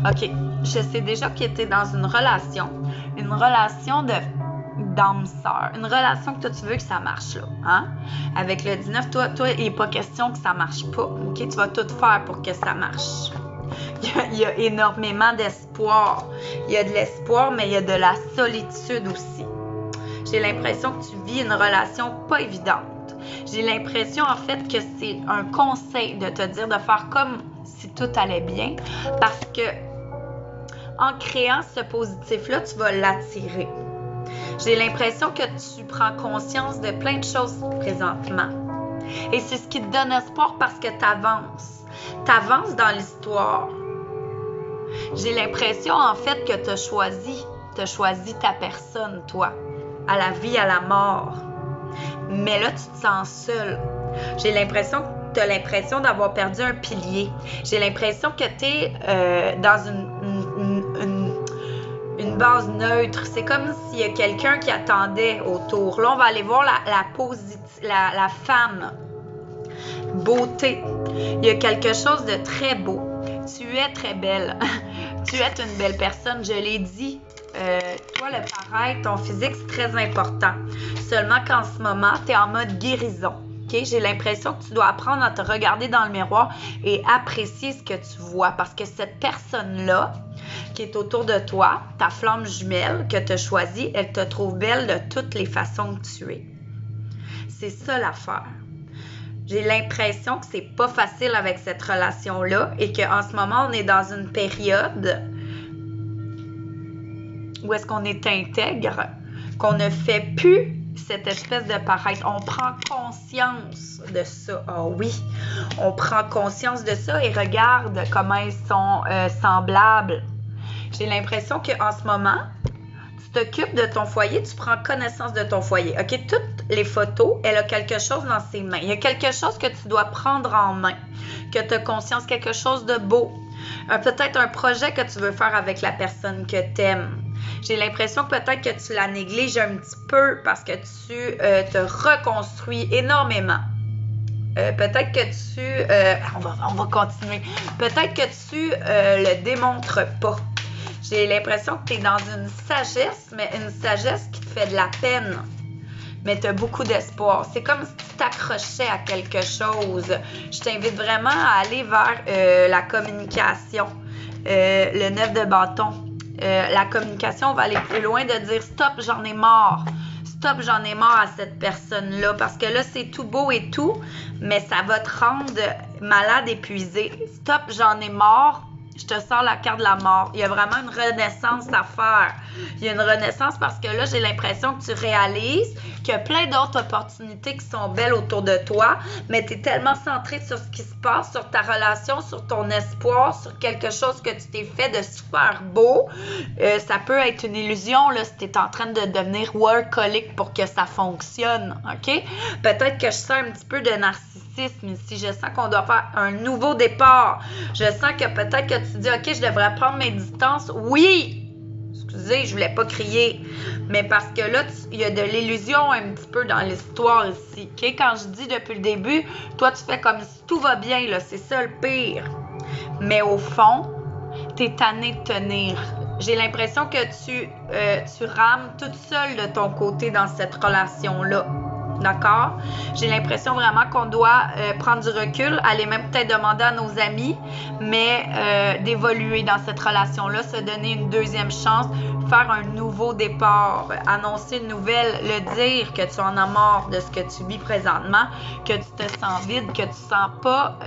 OK, je sais déjà qu'il était dans une relation d'âme sœur, une relation que toi, tu veux que ça marche, là, hein? Avec le 19, toi, il n'est pas question que ça marche pas, OK? Tu vas tout faire pour que ça marche. Il y a énormément d'espoir. Il y a de l'espoir, mais il y a de la solitude aussi. J'ai l'impression que tu vis une relation pas évidente. J'ai l'impression, en fait, que c'est un conseil de te dire de faire comme si tout allait bien parce que en créant ce positif-là, tu vas l'attirer. J'ai l'impression que tu prends conscience de plein de choses présentement. Et c'est ce qui te donne espoir parce que tu avances. Tu avances dans l'histoire. J'ai l'impression, en fait, que tu as choisi ta personne, toi. À la vie, à la mort. Mais là, tu te sens seul. J'ai l'impression que tu as l'impression d'avoir perdu un pilier. J'ai l'impression que tu es dans une base neutre. C'est comme s'il y a quelqu'un qui attendait autour. Là, on va aller voir la femme. Beauté. Il y a quelque chose de très beau. Tu es très belle. Tu es une belle personne, je l'ai dit. Toi, le paraître, ton physique, c'est très important. Seulement qu'en ce moment, tu es en mode guérison. Okay? J'ai l'impression que tu dois apprendre à te regarder dans le miroir et apprécier ce que tu vois. Parce que cette personne-là, qui est autour de toi, ta flamme jumelle que tu as choisie, elle te trouve belle de toutes les façons que tu es. C'est ça l'affaire. J'ai l'impression que c'est pas facile avec cette relation-là et qu'en ce moment, on est dans une période où est-ce qu'on est intègre, qu'on ne fait plus cette espèce de paraître. On prend conscience de ça. Ah oui, on prend conscience de ça et regarde comment ils sont semblables. J'ai l'impression qu'en ce moment, tu t'occupes de ton foyer, tu prends connaissance de ton foyer. OK, toutes les photos, elle a quelque chose dans ses mains. Il y a quelque chose que tu dois prendre en main, que tu as conscience, quelque chose de beau. Peut-être un projet que tu veux faire avec la personne que tu aimes. J'ai l'impression que peut-être que tu la négliges un petit peu parce que tu te reconstruis énormément. Peut-être que on va continuer. Peut-être que tu le démontres pas. J'ai l'impression que tu es dans une sagesse, mais une sagesse qui te fait de la peine. Mais tu as beaucoup d'espoir. C'est comme si tu t'accrochais à quelque chose. Je t'invite vraiment à aller vers la communication. Le 9 de bâton. La communication, on va aller plus loin de dire « Stop, j'en ai marre ». Stop, j'en ai marre à cette personne-là. Parce que là, c'est tout beau et tout, mais ça va te rendre malade, épuisé. Stop, j'en ai marre. je te sors la carte de la mort. Il y a vraiment une renaissance à faire. Il y a une renaissance parce que là, j'ai l'impression que tu réalises qu'il y a plein d'autres opportunités qui sont belles autour de toi, mais tu es tellement centré sur ce qui se passe, sur ta relation, sur ton espoir, sur quelque chose que tu t'es fait de super beau. Ça peut être une illusion là, si tu es en train de devenir workaholic pour que ça fonctionne, OK? Peut-être que je sens un petit peu de narcissisme ici. Je sens qu'on doit faire un nouveau départ. Je sens que peut-être que tu dis, OK, je devrais prendre mes distances. Oui! Excusez, je voulais pas crier. Mais parce que là, il y a de l'illusion un petit peu dans l'histoire ici. OK? Quand je dis depuis le début, toi, tu fais comme si tout va bien, là. C'est ça le pire. Mais au fond, t'es tanné de tenir. J'ai l'impression que tu rames toute seule de ton côté dans cette relation-là. D'accord? J'ai l'impression vraiment qu'on doit prendre du recul, aller même peut-être demander à nos amis, mais d'évoluer dans cette relation-là, se donner une deuxième chance, faire un nouveau départ, annoncer une nouvelle, le dire que tu en as marre de ce que tu vis présentement, que tu te sens vide, que tu ne sens pas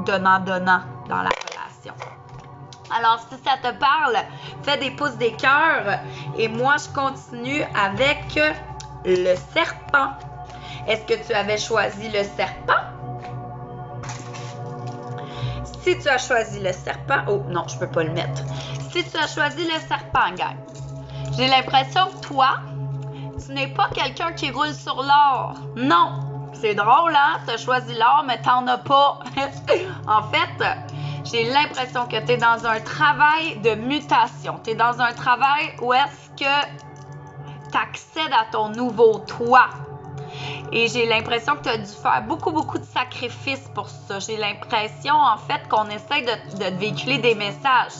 donnant-donnant dans la relation. Alors, si ça te parle, fais des pouces des cœurs et moi, je continue avec le serpent. Est-ce que tu avais choisi le serpent? Si tu as choisi le serpent... Oh, non, je peux pas le mettre. Si tu as choisi le serpent, gang, j'ai l'impression que toi, tu n'es pas quelqu'un qui roule sur l'or. Non! C'est drôle, hein? Tu as choisi l'or, mais t'en as pas. En fait, j'ai l'impression que tu es dans un travail de mutation. Tu es dans un travail où est-ce que tu accèdes à ton nouveau toi. Et j'ai l'impression que tu as dû faire beaucoup de sacrifices pour ça. J'ai l'impression, en fait, qu'on essaie de te véhiculer des messages.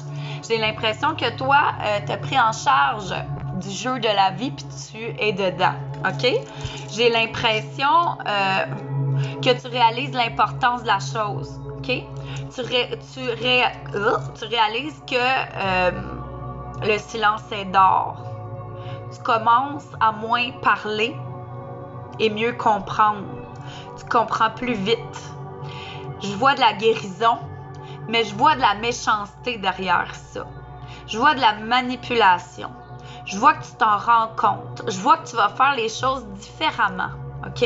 J'ai l'impression que toi, tu as pris en charge du jeu de la vie puis tu es dedans. OK? J'ai l'impression que tu réalises l'importance de la chose. OK? Tu réalises que le silence est d'or. Tu commences à moins parler et mieux comprendre. Tu comprends plus vite. Je vois de la guérison, mais je vois de la méchanceté derrière ça. Je vois de la manipulation. Je vois que tu t'en rends compte. Je vois que tu vas faire les choses différemment. OK?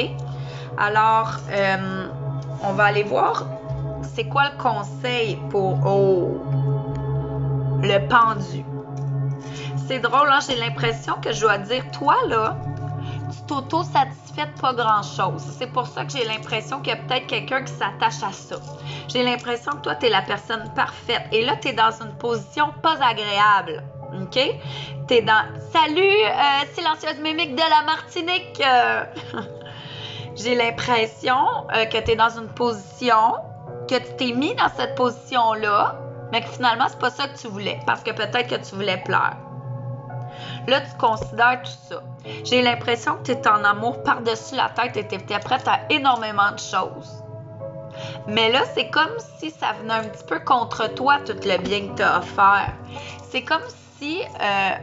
Alors, on va aller voir c'est quoi le conseil pour le pendu. C'est drôle, hein? J'ai l'impression que je dois dire, toi, là, tu t'auto-satisfais de pas grand-chose. C'est pour ça que j'ai l'impression qu'il y a peut-être quelqu'un qui s'attache à ça. J'ai l'impression que toi, tu es la personne parfaite. Et là, tu es dans une position pas agréable. OK? Tu es dans... Salut, silencieuse mimique de la Martinique! J'ai l'impression que tu es dans une position, que tu t'es mis dans cette position-là, mais que finalement, c'est pas ça que tu voulais. Parce que peut-être que tu voulais plaire. Là, tu considères tout ça. J'ai l'impression que tu es en amour par-dessus la tête et tu es prête à énormément de choses. Mais là, c'est comme si ça venait un petit peu contre toi, tout le bien que tu as offert. C'est comme si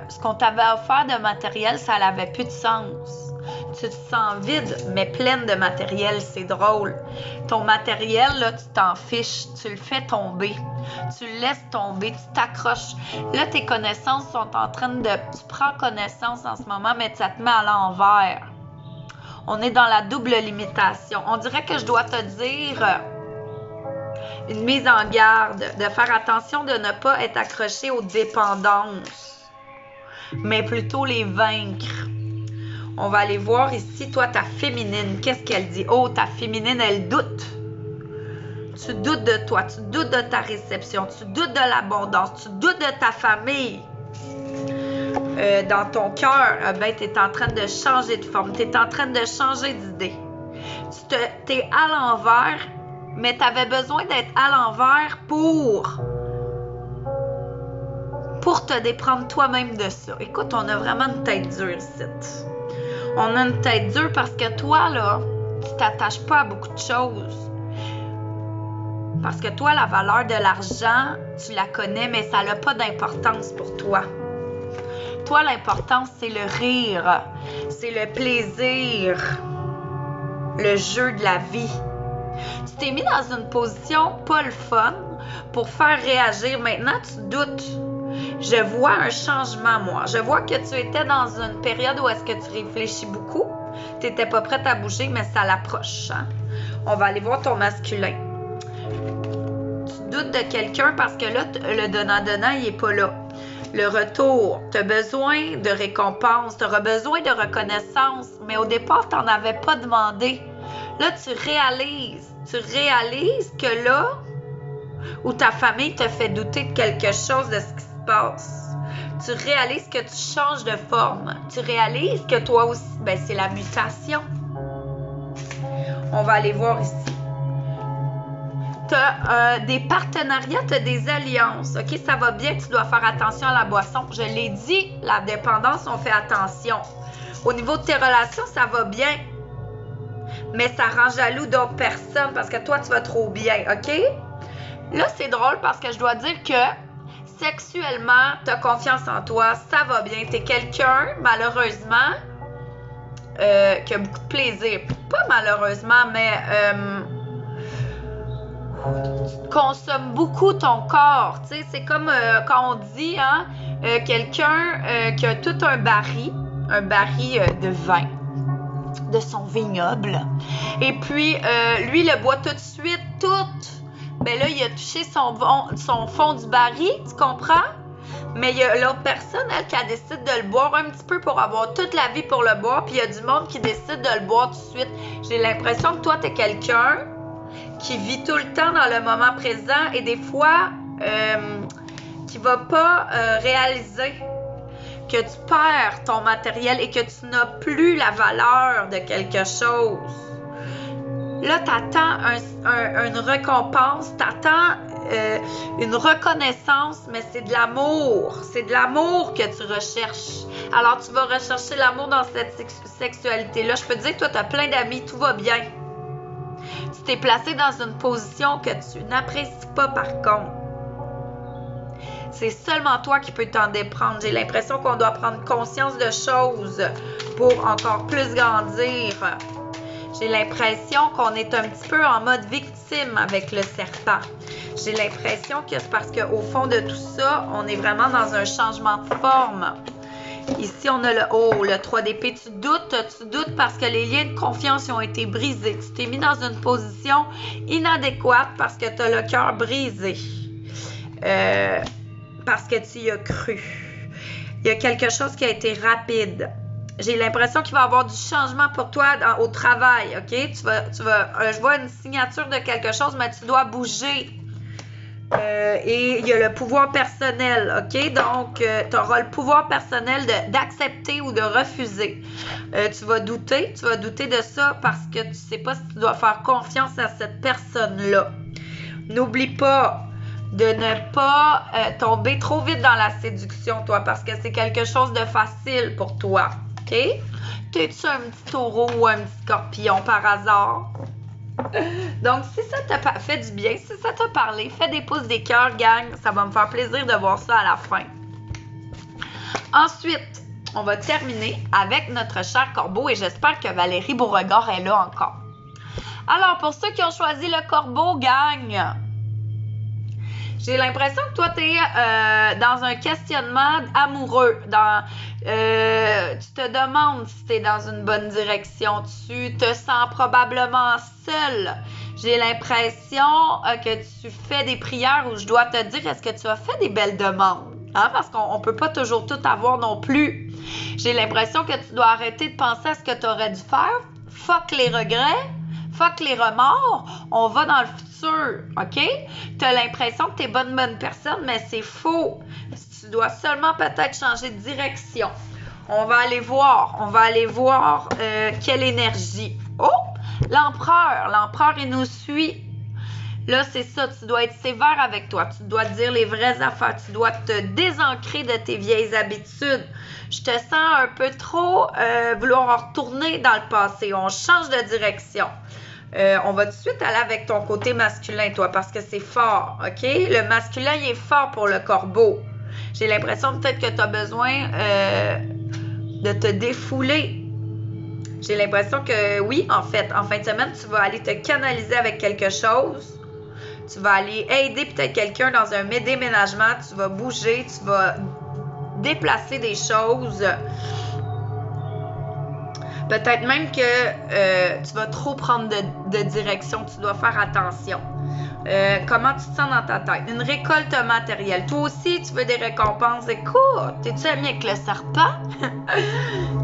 ce qu'on t'avait offert de matériel, ça n'avait plus de sens. Tu te sens vide, mais pleine de matériel, c'est drôle. Ton matériel, là, tu t'en fiches, tu le fais tomber. Tu le laisses tomber, tu t'accroches. Là, tes connaissances sont en train de... Tu prends connaissance en ce moment, mais ça te met à l'envers. On est dans la double limitation. On dirait que je dois te dire une mise en garde, de faire attention de ne pas être accroché aux dépendances, mais plutôt les vaincre. On va aller voir ici, toi, ta féminine. Qu'est-ce qu'elle dit? Oh, ta féminine, elle doute. Tu doutes de toi, tu doutes de ta réception, tu doutes de l'abondance, tu doutes de ta famille. Dans ton cœur, ben, tu es en train de changer de forme, tu es en train de changer d'idée. Tu es à l'envers, mais tu avais besoin d'être à l'envers pour te déprendre toi-même de ça. Écoute, on a vraiment une tête dure ici. On a une tête dure parce que toi, là, tu t'attaches pas à beaucoup de choses. Parce que toi, la valeur de l'argent, tu la connais, mais ça n'a pas d'importance pour toi. Toi, l'importance, c'est le rire, c'est le plaisir, le jeu de la vie. Tu t'es mis dans une position pas le fun pour faire réagir. Maintenant, tu doutes. Je vois un changement, moi. Je vois que tu étais dans une période où est-ce que tu réfléchis beaucoup. Tu n'étais pas prête à bouger, mais ça l'approche. Hein? On va aller voir ton masculin. Tu doutes de quelqu'un parce que là, le donnant-donnant, il n'est pas là. Le retour, tu as besoin de récompense, tu auras besoin de reconnaissance, mais au départ, tu n'en avais pas demandé. Là, tu réalises que là, où ta famille te fait douter de quelque chose de ce qui se passe, tu réalises que tu changes de forme. Tu réalises que toi aussi, ben c'est la mutation. On va aller voir ici. Tu as des partenariats, tu as des alliances. OK, ça va bien, tu dois faire attention à la boisson. Je l'ai dit, la dépendance, on fait attention. Au niveau de tes relations, ça va bien. Mais ça rend jaloux d'autres personnes parce que toi, tu vas trop bien. OK? Là, c'est drôle parce que je dois dire que sexuellement, tu as confiance en toi, ça va bien. Tu es quelqu'un, malheureusement, qui a beaucoup de plaisir. Pas malheureusement, mais tu consommes beaucoup ton corps. Tu sais, c'est comme quand on dit, hein, quelqu'un qui a tout un baril de vin de son vignoble. Et puis, lui, le boit tout de suite, ben là, il a touché son fond du baril, tu comprends? Mais il y a l'autre personne, elle, qui décide de le boire un petit peu pour avoir toute la vie pour le boire, puis il y a du monde qui décide de le boire tout de suite. J'ai l'impression que toi, tu es quelqu'un qui vit tout le temps dans le moment présent et des fois, qui va pas réaliser que tu perds ton matériel et que tu n'as plus la valeur de quelque chose. Là, tu attends une récompense, tu attends une reconnaissance, mais c'est de l'amour. C'est de l'amour que tu recherches. Alors, tu vas rechercher l'amour dans cette sexualité-là. Je peux te dire, toi, tu as plein d'amis, tout va bien. Tu t'es placé dans une position que tu n'apprécies pas, par contre. C'est seulement toi qui peux t'en déprendre. J'ai l'impression qu'on doit prendre conscience de choses pour encore plus grandir. J'ai l'impression qu'on est un petit peu en mode victime avec le serpent. J'ai l'impression que c'est parce qu'au fond de tout ça, on est vraiment dans un changement de forme. Ici, on a le 3 d'épée. Tu doutes parce que les liens de confiance ont été brisés. Tu t'es mis dans une position inadéquate parce que tu as le cœur brisé. Parce que tu y as cru. Il y a quelque chose qui a été rapide. J'ai l'impression qu'il va y avoir du changement pour toi au travail, OK? Je vois une signature de quelque chose, mais tu dois bouger. Et il y a le pouvoir personnel, OK? Donc, tu auras le pouvoir personnel d'accepter ou de refuser. Tu vas douter de ça parce que tu ne sais pas si tu dois faire confiance à cette personne-là. N'oublie pas de ne pas tomber trop vite dans la séduction, toi, parce que c'est quelque chose de facile pour toi. OK? T'es-tu un petit taureau ou un petit scorpion par hasard? Donc, si ça t'a fait du bien, si ça t'a parlé, fais des pouces des cœurs, gang. Ça va me faire plaisir de voir ça à la fin. Ensuite, on va terminer avec notre cher corbeau et j'espère que Valérie Beauregard est là encore. Alors, pour ceux qui ont choisi le corbeau, gang, j'ai l'impression que toi, tu es dans un questionnement amoureux. Tu te demandes si tu es dans une bonne direction. Tu te sens probablement seul. J'ai l'impression que tu fais des prières où je dois te dire, est-ce que tu as fait des belles demandes? Hein? Parce qu'on ne peut pas toujours tout avoir non plus. J'ai l'impression que tu dois arrêter de penser à ce que tu aurais dû faire. Fuck les regrets. Fuck les remords, on va dans le futur, OK? Tu as l'impression que tu es bonne personne, mais c'est faux. Tu dois seulement peut-être changer de direction. On va aller voir quelle énergie. Oh! L'empereur, il nous suit. Là, c'est ça, tu dois être sévère avec toi. Tu dois te dire les vraies affaires. Tu dois te désancrer de tes vieilles habitudes. Je te sens un peu trop vouloir retourner dans le passé. On change de direction. On va tout de suite aller avec ton côté masculin, toi, parce que c'est fort, OK? Le masculin, il est fort pour le corbeau. J'ai l'impression peut-être que tu as besoin de te défouler. J'ai l'impression que, oui, en fait, en fin de semaine, tu vas aller te canaliser avec quelque chose. Tu vas aller aider peut-être quelqu'un dans un déménagement. Tu vas bouger, tu vas déplacer des choses. Peut-être même que tu vas trop prendre de direction. Tu dois faire attention. Comment tu te sens dans ta tête? Une récolte matérielle. Toi aussi, tu veux des récompenses. Écoute, es-tu ami avec le serpent?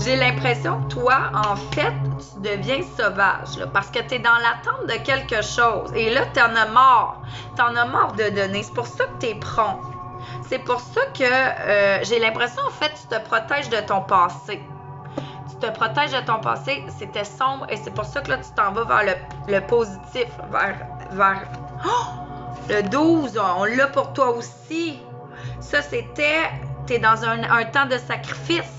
J'ai l'impression que toi, en fait, tu deviens sauvage là, parce que tu es dans l'attente de quelque chose. Et là, tu en as marre. Tu en as marre de donner. C'est pour ça que tu es prompt. C'est pour ça que j'ai l'impression, en fait, tu te protèges de ton passé. Tu te protèges de ton passé. C'était sombre et c'est pour ça que là, tu t'en vas vers le positif, vers le 12, on l'a pour toi aussi. Ça, c'était, t'es dans un temps de sacrifice.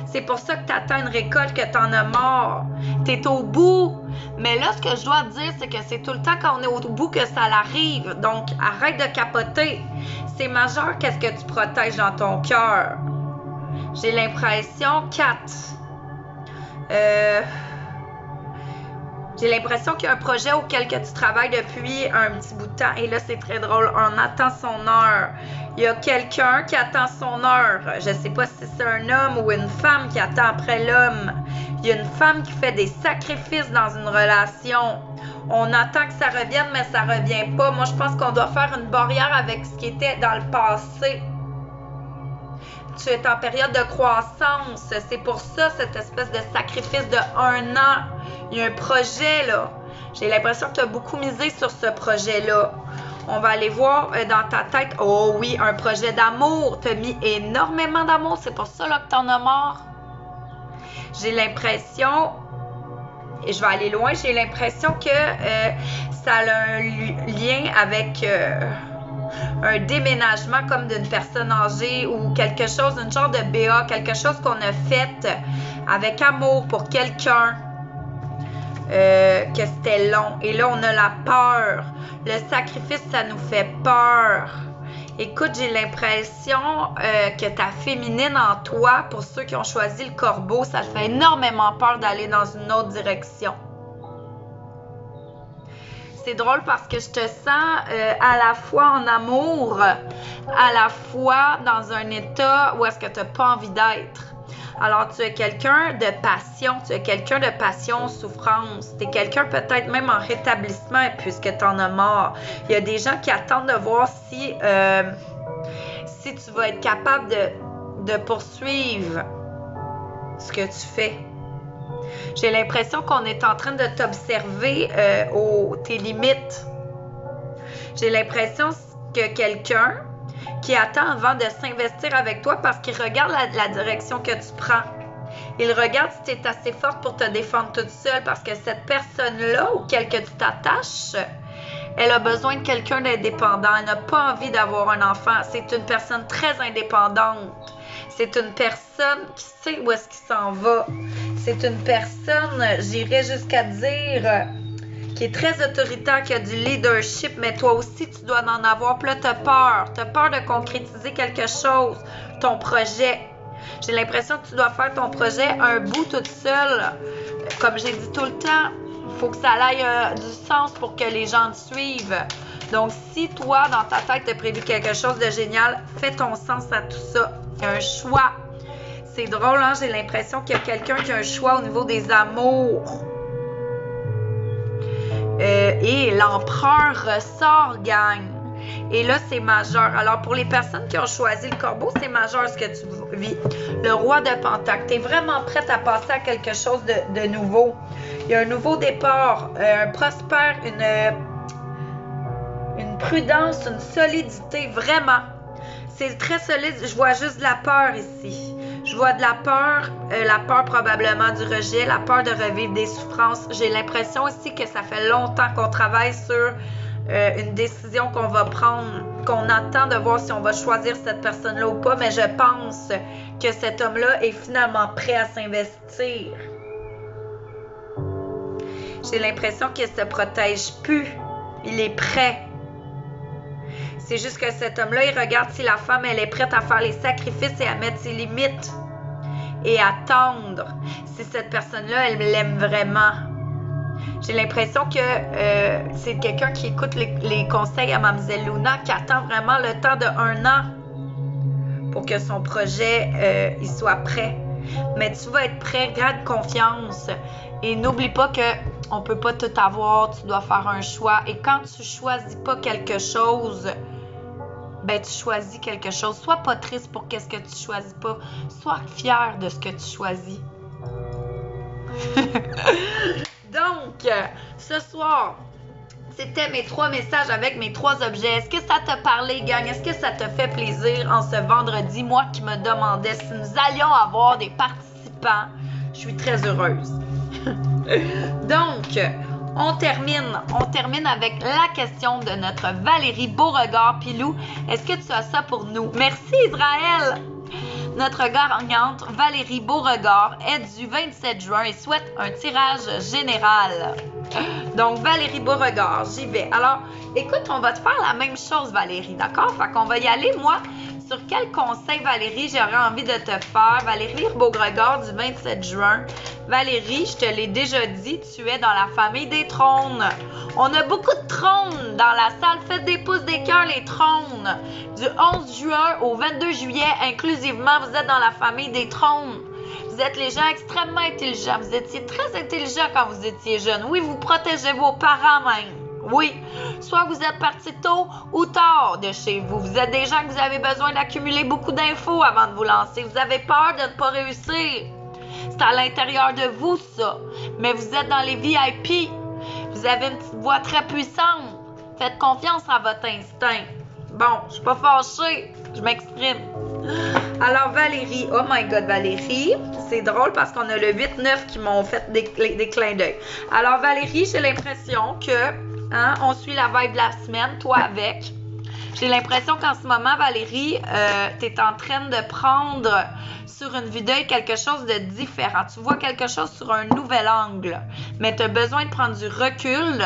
C'est pour ça que tu attends une récolte, que tu en as marre. Tu es au bout. Mais là, ce que je dois te dire, c'est que c'est tout le temps quand on est au bout que ça l'arrive. Donc, arrête de capoter. C'est majeur, qu'est-ce que tu protèges dans ton cœur. J'ai l'impression, 4. J'ai l'impression qu'il y a un projet auquel que tu travailles depuis un petit bout de temps. Et là, c'est très drôle. On attend son heure. Il y a quelqu'un qui attend son heure. Je ne sais pas si c'est un homme ou une femme qui attend après l'homme. Il y a une femme qui fait des sacrifices dans une relation. On attend que ça revienne, mais ça ne revient pas. Moi, je pense qu'on doit faire une barrière avec ce qui était dans le passé. Tu es en période de croissance. C'est pour ça, cette espèce de sacrifice de 1 an. Il y a un projet, là. J'ai l'impression que tu as beaucoup misé sur ce projet-là. On va aller voir dans ta tête. Oh oui, un projet d'amour. Tu as mis énormément d'amour. C'est pour ça là, que tu en as marre. J'ai l'impression, et je vais aller loin, j'ai l'impression que ça a un lien avec un déménagement comme d'une personne âgée ou quelque chose, une genre de BA, quelque chose qu'on a fait avec amour pour quelqu'un. Que c'était long. Et là, on a la peur. Le sacrifice, ça nous fait peur. Écoute, j'ai l'impression que ta féminine en toi, pour ceux qui ont choisi le corbeau, ça te fait énormément peur d'aller dans une autre direction. C'est drôle parce que je te sens à la fois en amour, à la fois dans un état où est-ce que tu n'as pas envie d'être. Alors, tu es quelqu'un de passion, tu es quelqu'un de passion, souffrance. Tu es quelqu'un peut-être même en rétablissement puisque tu en as marre. Il y a des gens qui attendent de voir si tu vas être capable de poursuivre ce que tu fais. J'ai l'impression qu'on est en train de t'observer tes limites. J'ai l'impression que quelqu'un qui attend avant de s'investir avec toi parce qu'il regarde la direction que tu prends. Il regarde si tu es assez forte pour te défendre toute seule parce que cette personne-là auquel que tu t'attaches, elle a besoin de quelqu'un d'indépendant. Elle n'a pas envie d'avoir un enfant. C'est une personne très indépendante. C'est une personne qui sait où est-ce qu'il s'en va. C'est une personne, j'irais jusqu'à dire, qui est très autoritaire, qui a du leadership, mais toi aussi, tu dois en avoir. Puis là, tu as peur. Tu as peur de concrétiser quelque chose, ton projet. J'ai l'impression que tu dois faire ton projet un bout toute seule. Comme j'ai dit tout le temps, il faut que ça aille du sens pour que les gens te suivent. Donc, si toi, dans ta tête, tu as prévu quelque chose de génial, fais ton sens à tout ça. Il y a un choix. C'est drôle, hein? J'ai l'impression qu'il y a quelqu'un qui a un choix au niveau des amours. Et l'empereur ressort, gang. Et là, c'est majeur. Alors, pour les personnes qui ont choisi le corbeau, c'est majeur ce que tu vis. Le roi de Pentacle. Tu es vraiment prête à passer à quelque chose de nouveau. Il y a un nouveau départ, un prospère, une prudence, une solidité, vraiment. C'est très solide. Je vois juste de la peur ici. Je vois de la peur probablement du rejet, la peur de revivre des souffrances. J'ai l'impression aussi que ça fait longtemps qu'on travaille sur une décision qu'on va prendre, qu'on attend de voir si on va choisir cette personne-là ou pas, mais je pense que cet homme-là est finalement prêt à s'investir. J'ai l'impression qu'il ne se protège plus. Il est prêt. C'est juste que cet homme-là, il regarde si la femme, elle est prête à faire les sacrifices et à mettre ses limites et attendre si cette personne-là, elle l'aime vraiment. J'ai l'impression que c'est quelqu'un qui écoute les conseils à Mademoiselle Luna, qui attend vraiment le temps de 1 an pour que son projet il soit prêt. Mais tu vas être prêt, garde confiance. Et n'oublie pas qu'on ne peut pas tout avoir, tu dois faire un choix. Et quand tu choisis pas quelque chose, ben tu choisis quelque chose. Sois pas triste pour qu'est-ce que tu choisis pas. Sois fier de ce que tu choisis. Donc, ce soir, c'était mes 3 messages avec mes 3 objets. Est-ce que ça t'a parlé, gang? Est-ce que ça te fait plaisir en ce vendredi? Moi qui me demandais si nous allions avoir des participants, je suis très heureuse. Donc, on termine avec la question de notre Valérie Beauregard. Pilou, est-ce que tu as ça pour nous? Merci Israël! Notre gagnante, Valérie Beauregard, est du 27 juin et souhaite un tirage général. Donc, Valérie Beauregard, j'y vais. Alors, écoute, on va te faire la même chose, Valérie, d'accord? Fait qu'on va y aller, moi, sur quel conseil, Valérie, j'aurais envie de te faire. Valérie Beauregard, du 27 juin. Valérie, je te l'ai déjà dit, tu es dans la famille des trônes. On a beaucoup de trônes dans la salle. Faites des pouces des cœurs, les trônes. Du 11 juin au 22 juillet, inclusivement, vous êtes dans la famille des trônes. Vous êtes les gens extrêmement intelligents. Vous étiez très intelligents quand vous étiez jeunes. Oui, vous protégez vos parents même. Oui, soit vous êtes partis tôt ou tard de chez vous. Vous êtes des gens que vous avez besoin d'accumuler beaucoup d'infos avant de vous lancer. Vous avez peur de ne pas réussir. C'est à l'intérieur de vous, ça. Mais vous êtes dans les VIP. Vous avez une petite voix très puissante. Faites confiance à votre instinct. Bon, je suis pas fâchée. Je m'exprime. Alors, Valérie. Oh my God, Valérie. C'est drôle parce qu'on a le 8-9 qui m'ont fait des clins d'œil. Alors, Valérie, j'ai l'impression que on suit la vibe de la semaine, toi avec. J'ai l'impression qu'en ce moment, Valérie, tu es en train de prendre sur une vue d'œil quelque chose de différent. Tu vois quelque chose sur un nouvel angle, mais tu as besoin de prendre du recul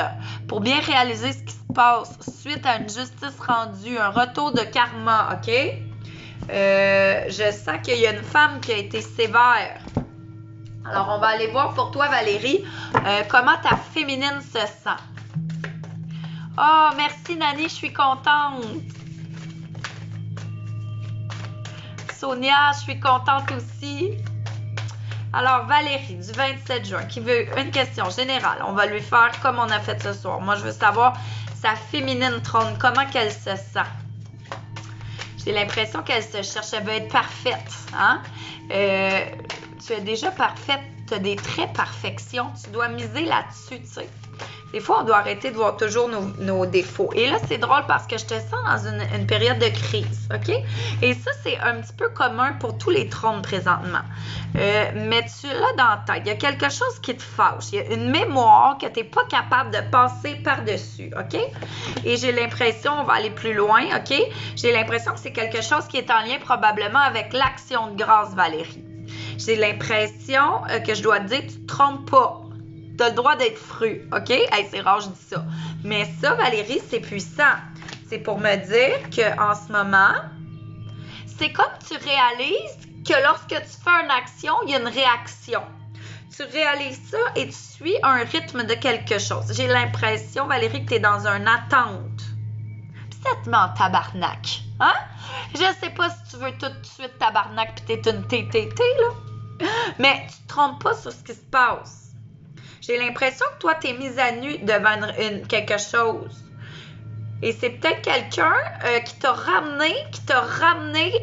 pour bien réaliser ce qui se passe suite à une justice rendue, un retour de karma, OK? Je sens qu'il y a une femme qui a été sévère. Alors, on va aller voir pour toi, Valérie, comment ta féminine se sent. Oh, merci Nani, je suis contente. Sonia, je suis contente aussi. Alors, Valérie, du 27 juin, qui veut une question générale. On va lui faire comme on a fait ce soir. Moi, je veux savoir sa féminine trône, comment qu'elle se sent. J'ai l'impression qu'elle se cherche, elle veut être parfaite. Hein? Tu es déjà parfaite, tu as des traits perfection. Tu dois miser là-dessus, tu sais. Des fois, on doit arrêter de voir toujours nos défauts. Et là, c'est drôle parce que je te sens dans une période de crise, OK? Et ça, c'est un petit peu commun pour tous les trônes présentement. Mais tu l'as dans la tête. Il y a quelque chose qui te fâche. Il y a une mémoire que tu n'es pas capable de passer par-dessus, OK? Et j'ai l'impression, on va aller plus loin, OK? J'ai l'impression que c'est quelque chose qui est en lien probablement avec l'action de grâce, Valérie. J'ai l'impression que je dois te dire, tu ne te trompes pas. Tu as le droit d'être fru, OK? Hey, c'est rare, je dis ça. Mais ça, Valérie, c'est puissant. C'est pour me dire qu'en ce moment, c'est comme tu réalises que lorsque tu fais une action, il y a une réaction. Tu réalises ça et tu suis un rythme de quelque chose. J'ai l'impression, Valérie, que tu es dans une attente. Puis ça te met en tabarnak. Hein? Je sais pas si tu veux tout de suite tabarnak puis t'es une TTT, là. Mais tu te trompes pas sur ce qui se passe. J'ai l'impression que toi, t'es mise à nu devant quelque chose. Et c'est peut-être quelqu'un qui t'a ramené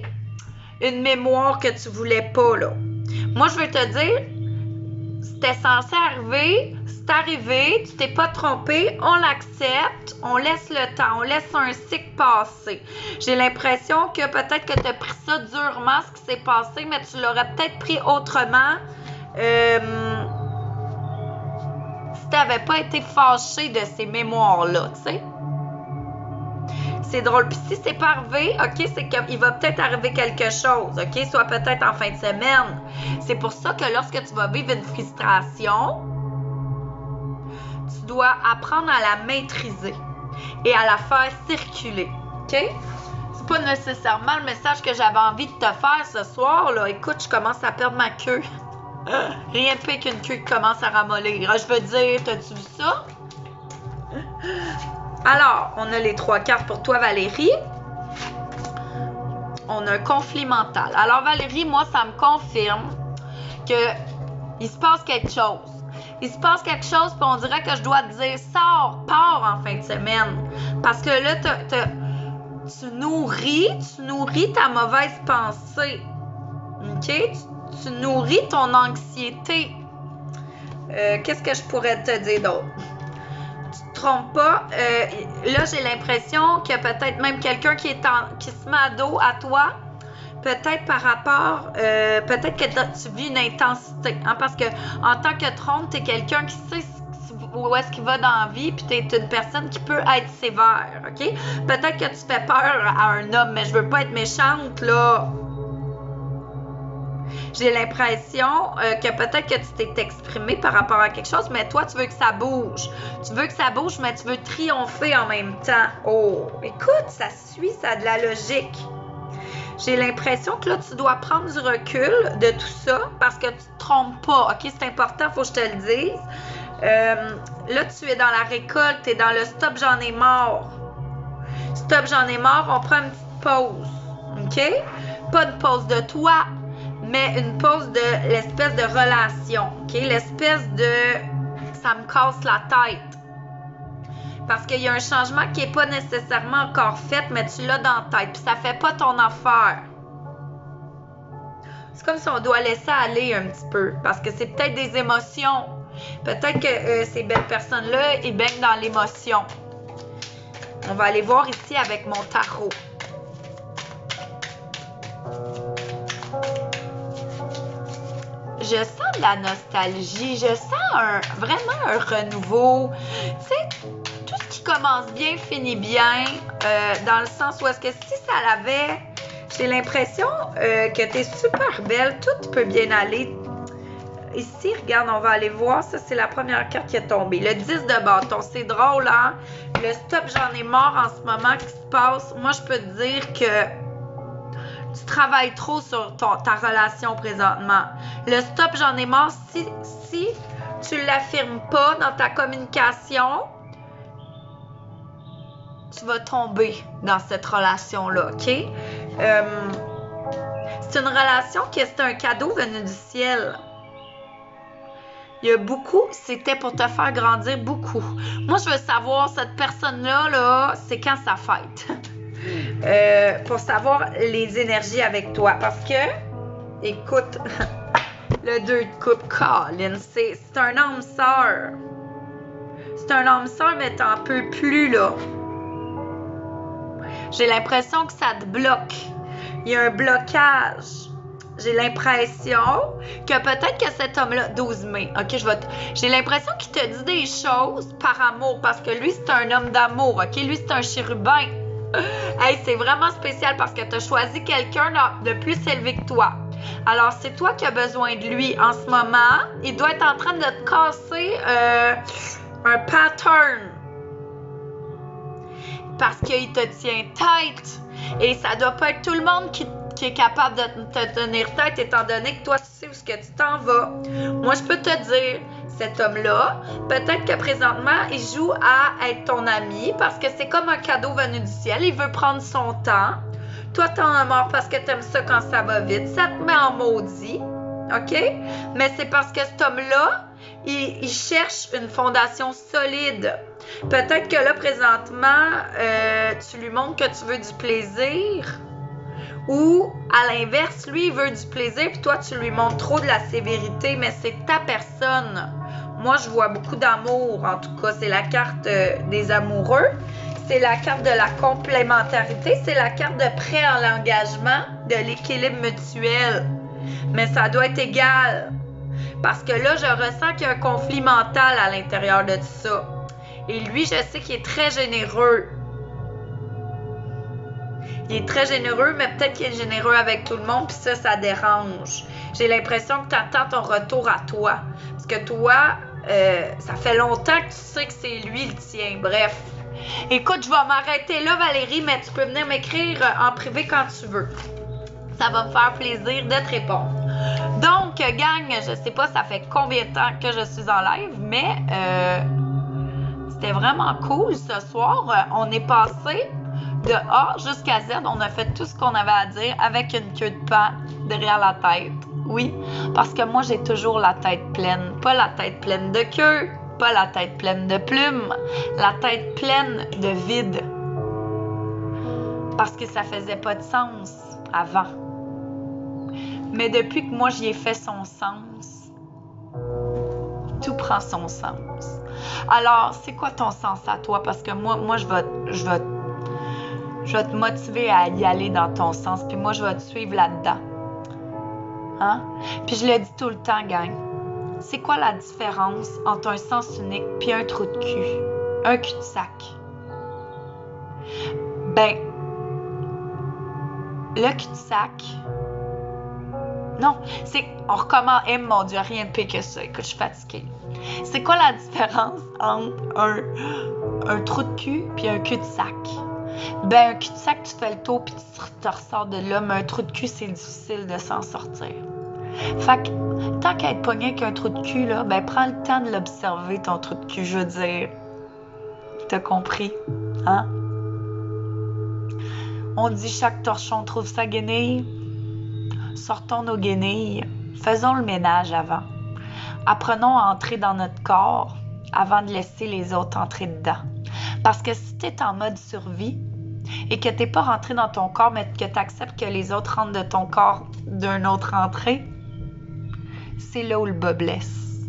une mémoire que tu voulais pas, là. Moi, je veux te dire, c'était censé arriver, c'est arrivé, tu t'es pas trompé, on l'accepte, on laisse le temps, on laisse un cycle passer. J'ai l'impression que peut-être que tu as pris ça durement, ce qui s'est passé, mais tu l'aurais peut-être pris autrement. Si tu n'avais pas été fâché de ces mémoires-là, tu sais. C'est drôle. Puis si c'est pas arrivé, OK, c'est qu'il va peut-être arriver quelque chose, OK? Soit peut-être en fin de semaine. C'est pour ça que lorsque tu vas vivre une frustration, tu dois apprendre à la maîtriser et à la faire circuler, OK? C'est pas nécessairement le message que j'avais envie de te faire ce soir, là. Écoute, je commence à perdre ma queue. Rien de pire qu'une queue qui commence à ramollir. Je veux dire, t'as-tu vu ça? Alors, on a les 3 cartes pour toi, Valérie. On a un conflit mental. Alors, Valérie, moi, ça me confirme qu'il se passe quelque chose. Il se passe quelque chose, puis on dirait que je dois te dire, sors, pars en fin de semaine. Parce que là, tu nourris ta mauvaise pensée. OK? Tu nourris ton anxiété. Qu'est-ce que je pourrais te dire d'autre? Tu te trompes pas. Là, j'ai l'impression qu'il y a peut-être même quelqu'un qui se met à dos à toi. Peut-être par rapport, peut-être que tu vis une intensité. Hein, parce que en tant que trompe, tu es quelqu'un qui sait où est-ce qu'il va dans la vie, puis tu es une personne qui peut être sévère. OK? Peut-être que tu fais peur à un homme, mais je veux pas être méchante, là. J'ai l'impression que peut-être que tu t'es exprimé par rapport à quelque chose, mais toi, tu veux que ça bouge. Tu veux que ça bouge, mais tu veux triompher en même temps. Oh, écoute, ça suit, ça a de la logique. J'ai l'impression que là, tu dois prendre du recul de tout ça parce que tu te trompes pas. OK, c'est important, il faut que je te le dise. Là, tu es dans la récolte, tu es dans le stop, j'en ai marre. Stop, j'en ai marre, on prend une petite pause. OK? Pas de pause de toi, mais une pause de l'espèce de relation. OK? L'espèce de ça me casse la tête. Parce qu'il y a un changement qui n'est pas nécessairement encore fait, mais tu l'as dans la tête. Puis ça ne fait pas ton affaire. C'est comme si on doit laisser aller un petit peu. Parce que c'est peut-être des émotions. Peut-être que ces belles personnes-là, ils baignent dans l'émotion. On va aller voir ici avec mon tarot. Je sens de la nostalgie. Je sens vraiment un renouveau. Tu sais, tout ce qui commence bien finit bien, dans le sens où est-ce que si ça l'avait, j'ai l'impression que tu es super belle, tout peut bien aller. Ici, regarde, on va aller voir, ça c'est la première carte qui est tombée. Le 10 de bâton, c'est drôle, hein? Le stop, j'en ai marre en ce moment qui se passe. Moi, je peux te dire que tu travailles trop sur ta relation présentement. Le stop, j'en ai marre, si tu ne l'affirmes pas dans ta communication, tu vas tomber dans cette relation-là, OK? C'est une relation qui est un cadeau venu du ciel. Il y a beaucoup, c'était pour te faire grandir beaucoup. Moi, je veux savoir, cette personne-là, là, c'est quand sa fête. Pour savoir les énergies avec toi. Parce que, écoute, le 2 de coupe, Colin, c'est un âme sœur. C'est un âme sœur, mais t'en peux plus, là. J'ai l'impression que ça te bloque. Il y a un blocage. J'ai l'impression que peut-être que cet homme-là, 12 mai, OK, j'ai l'impression qu'il te dit des choses par amour, parce que lui, c'est un homme d'amour, OK? Lui, c'est un chérubin. Hey, c'est vraiment spécial parce que tu as choisi quelqu'un de plus élevé que toi. Alors, c'est toi qui as besoin de lui en ce moment. Il doit être en train de te casser un pattern. Parce qu'il te tient tête. Et ça doit pas être tout le monde qui est capable de te tenir tête, étant donné que toi, tu sais où est-ce que tu t'en vas. Moi, je peux te dire, cet homme-là, peut-être que présentement, il joue à être ton ami parce que c'est comme un cadeau venu du ciel. Il veut prendre son temps. Toi, t'en as marre parce que t'aimes ça quand ça va vite. Ça te met en maudit. OK? Mais c'est parce que cet homme-là, il cherche une fondation solide. Peut-être que là, présentement, tu lui montres que tu veux du plaisir. Ou, à l'inverse, lui, il veut du plaisir, puis toi, tu lui montres trop de la sévérité, mais c'est ta personne. Moi, je vois beaucoup d'amour, en tout cas. C'est la carte des amoureux. C'est la carte de la complémentarité. C'est la carte de prêt en l'engagement, de l'équilibre mutuel. Mais ça doit être égal. Parce que là, je ressens qu'il y a un conflit mental à l'intérieur de tout ça. Et lui, je sais qu'il est très généreux. Il est très généreux, mais peut-être qu'il est généreux avec tout le monde, puis ça dérange. J'ai l'impression que tu attends ton retour à toi. Parce que toi, ça fait longtemps que tu sais que c'est lui le tien. Bref. Écoute, je vais m'arrêter là, Valérie, mais tu peux venir m'écrire en privé quand tu veux. Ça va me faire plaisir de te répondre. Donc, gang, je sais pas ça fait combien de temps que je suis en live, mais c'était vraiment cool ce soir. On est passé de A jusqu'à Z. On a fait tout ce qu'on avait à dire avec une queue de pain derrière la tête. Oui, parce que moi, j'ai toujours la tête pleine. Pas la tête pleine de queue, pas la tête pleine de plumes, la tête pleine de vide. Parce que ça faisait pas de sens avant. Mais depuis que moi, j'y ai fait son sens, tout prend son sens. Alors, c'est quoi ton sens à toi? Parce que moi je vais te motiver à y aller dans ton sens, puis moi, je vais te suivre là-dedans. Hein? Puis je le dis tout le temps, gang. C'est quoi la différence entre un sens unique puis un trou de cul? Un cul-de-sac? Ben, le cul-de-sac... Non, c'est... On recommence... Eh mon Dieu, rien de pire que ça. Écoute, je suis fatiguée. C'est quoi la différence entre un trou de cul puis un cul-de-sac? Ben, un cul-de-sac, tu fais le tour puis tu te ressors de là, mais un trou de cul, c'est difficile de s'en sortir. Fait que, tant qu'à être pogné avec un trou de cul, là, ben, prends le temps de l'observer, ton trou de cul, je veux dire. T'as compris? Hein? On dit chaque torchon trouve sa guenille. Sortons nos guenilles. Faisons le ménage avant. Apprenons à entrer dans notre corps avant de laisser les autres entrer dedans. Parce que si tu es en mode survie et que tu n'es pas rentré dans ton corps, mais que tu acceptes que les autres rentrent de ton corps d'une autre entrée, c'est là où le bas blesse.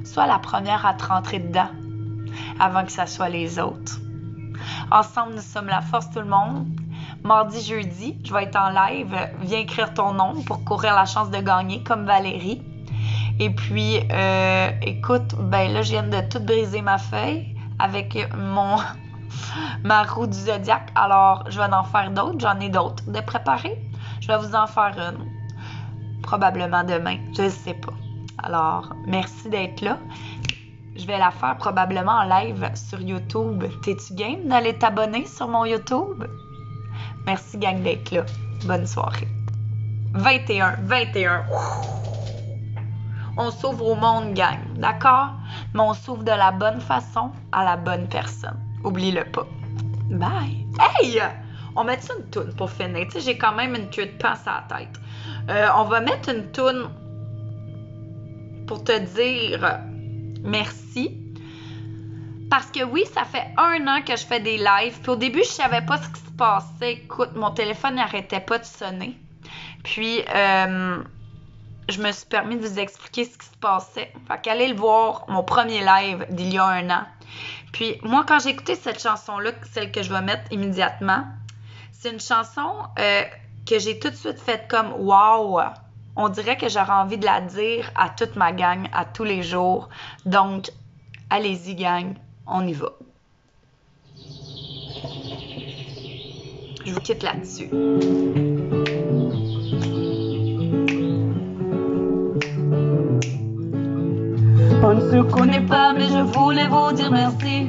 Sois la première à te rentrer dedans avant que ça soit les autres. Ensemble, nous sommes la force, tout le monde. Mardi, jeudi, je vais être en live. Viens écrire ton nom pour courir la chance de gagner, comme Valérie. Et puis, écoute, ben là, je viens de tout briser ma feuille avec ma roue du zodiaque. Alors, je vais en faire d'autres. J'en ai d'autres de préparer. Je vais vous en faire une. Probablement demain. Je ne sais pas. Alors, merci d'être là. Je vais la faire probablement en live sur YouTube. T'es-tu game d'aller t'abonner sur mon YouTube? Merci, gang, d'être là. Bonne soirée. 21. On s'ouvre au monde, gang. D'accord? Mais on s'ouvre de la bonne façon à la bonne personne. Oublie-le pas. Bye! Hey! On met ça une toune pour finir. Tu sais, j'ai quand même une queue de pain à la tête. On va mettre une toune pour te dire merci. Parce que oui, ça fait 1 an que je fais des lives. Puis au début, je savais pas ce qui se passait. Écoute, mon téléphone n'arrêtait pas de sonner. Puis, je me suis permis de vous expliquer ce qui se passait. Fait qu'allez le voir, mon premier live d'il y a 1 an. Puis, moi, quand j'ai écouté cette chanson-là, celle que je vais mettre immédiatement, c'est une chanson que j'ai tout de suite faite comme « Wow! » On dirait que j'aurais envie de la dire à toute ma gang, à tous les jours. Donc, allez-y, gang, on y va. Je vous quitte là-dessus. On ne se connaît pas, mais je voulais vous dire merci.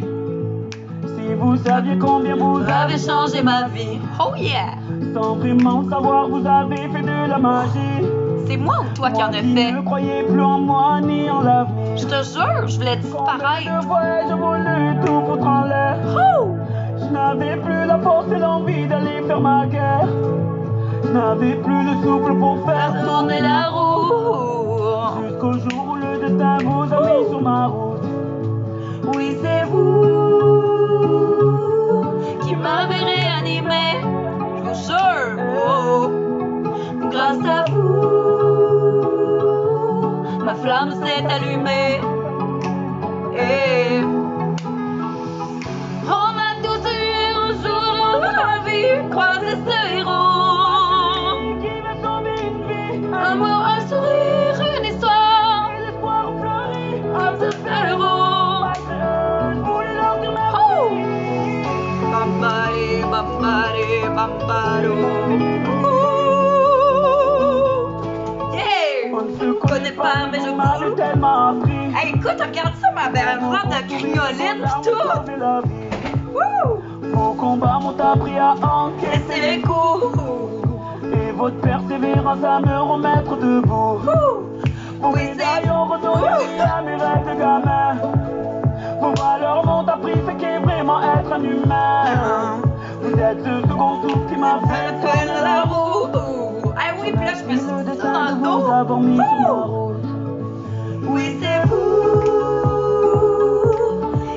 Si vous saviez combien vous avez changé ma vie. Oh yeah! Sans vraiment savoir, vous avez fait de la magie. C'est moi ou toi qui en as fait? Ne croyez plus en moi ni en l'avenir. Je te jure, je voulais disparaître. Je voulais tout foutre en l'air. Oh! Je n'avais plus la force et l'envie d'aller faire ma guerre. Je n'avais plus le souffle pour faire tourner la roue. Jusqu'au jour où le destin vous a mis sur ma route. Oui, c'est vous qui m'avez réanimé. Je vous jure! Oh. Grâce à vous, ma flamme s'est allumée. Et on m'a tous eu un jour dans ma vie, croisé ce héros qui m'a sauvé une vie. Un mot, un sourire, une histoire, et l'espoir fleuri à ce héros. Je voulais leur dire merci. Bambari, bambari, bambaro. Connais pas, mais je m'avais tellement appris. Hey, écoute, regarde ça, ma belle robe de crinoline pis tout! Vos combats m'ont appris à encaisser les coups. Et votre persévérance à me remettre debout. Vos médailles ont redonné à mes rêves de gamin. Vos valeurs m'ont appris ce qu'est vraiment être un humain. Vous êtes ce second souffle qui m'a fait faire la roue. Ah oui, puis là, je me suis dit ça dans le dos. avoir mis sur ma route. Oui, c'est vous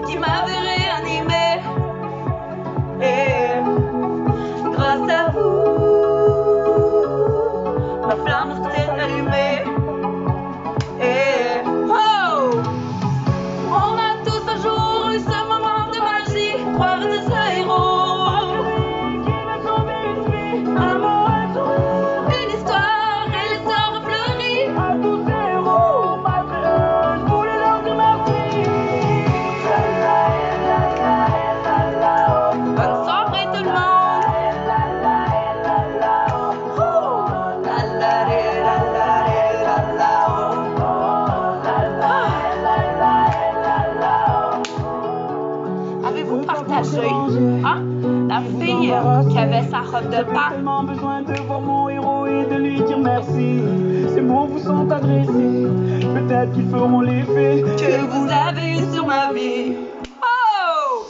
qui m'avez réanimé. Et grâce à vous, ma flamme s'est allumée. Et oh, on a tous un jour eu ce moment de magie, croire de ce héros. Qui m'a sauvé une vie, Un mot, un sourire. une histoire, et l'histoire fleurit. À tous ces héros, malgré eux, je voulais leur dire merci. La la la la la la oh. Bonne soirée tout le monde. La la la la oh. La la ré, la la ré, la la oh. Avez-vous partagé hein, la fille qui avait sa robe de J'ai pain? tellement besoin de voir mon héros et de lui dire merci. Ces mots vous sont adressés, peut-être qu'ils feront l'effet Que vous avez eu sur ma vie. Oh!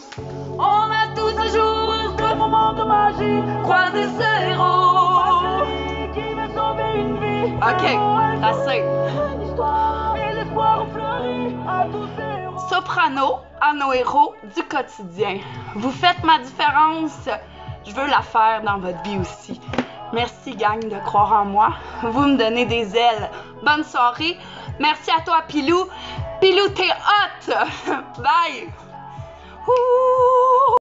On a tous un jour un moment de magie. croisé ce héros. Qui m'a sauvé une vie. Ok, assez. Une histoire et l'espoir fleuri à tous ces héros. Soprano à nos héros du quotidien. Vous faites ma différence. Je veux la faire dans votre vie aussi. Merci, gang, de croire en moi. Vous me donnez des ailes. Bonne soirée. Merci à toi, Pilou. Pilou, t'es hot. Bye. Ouh.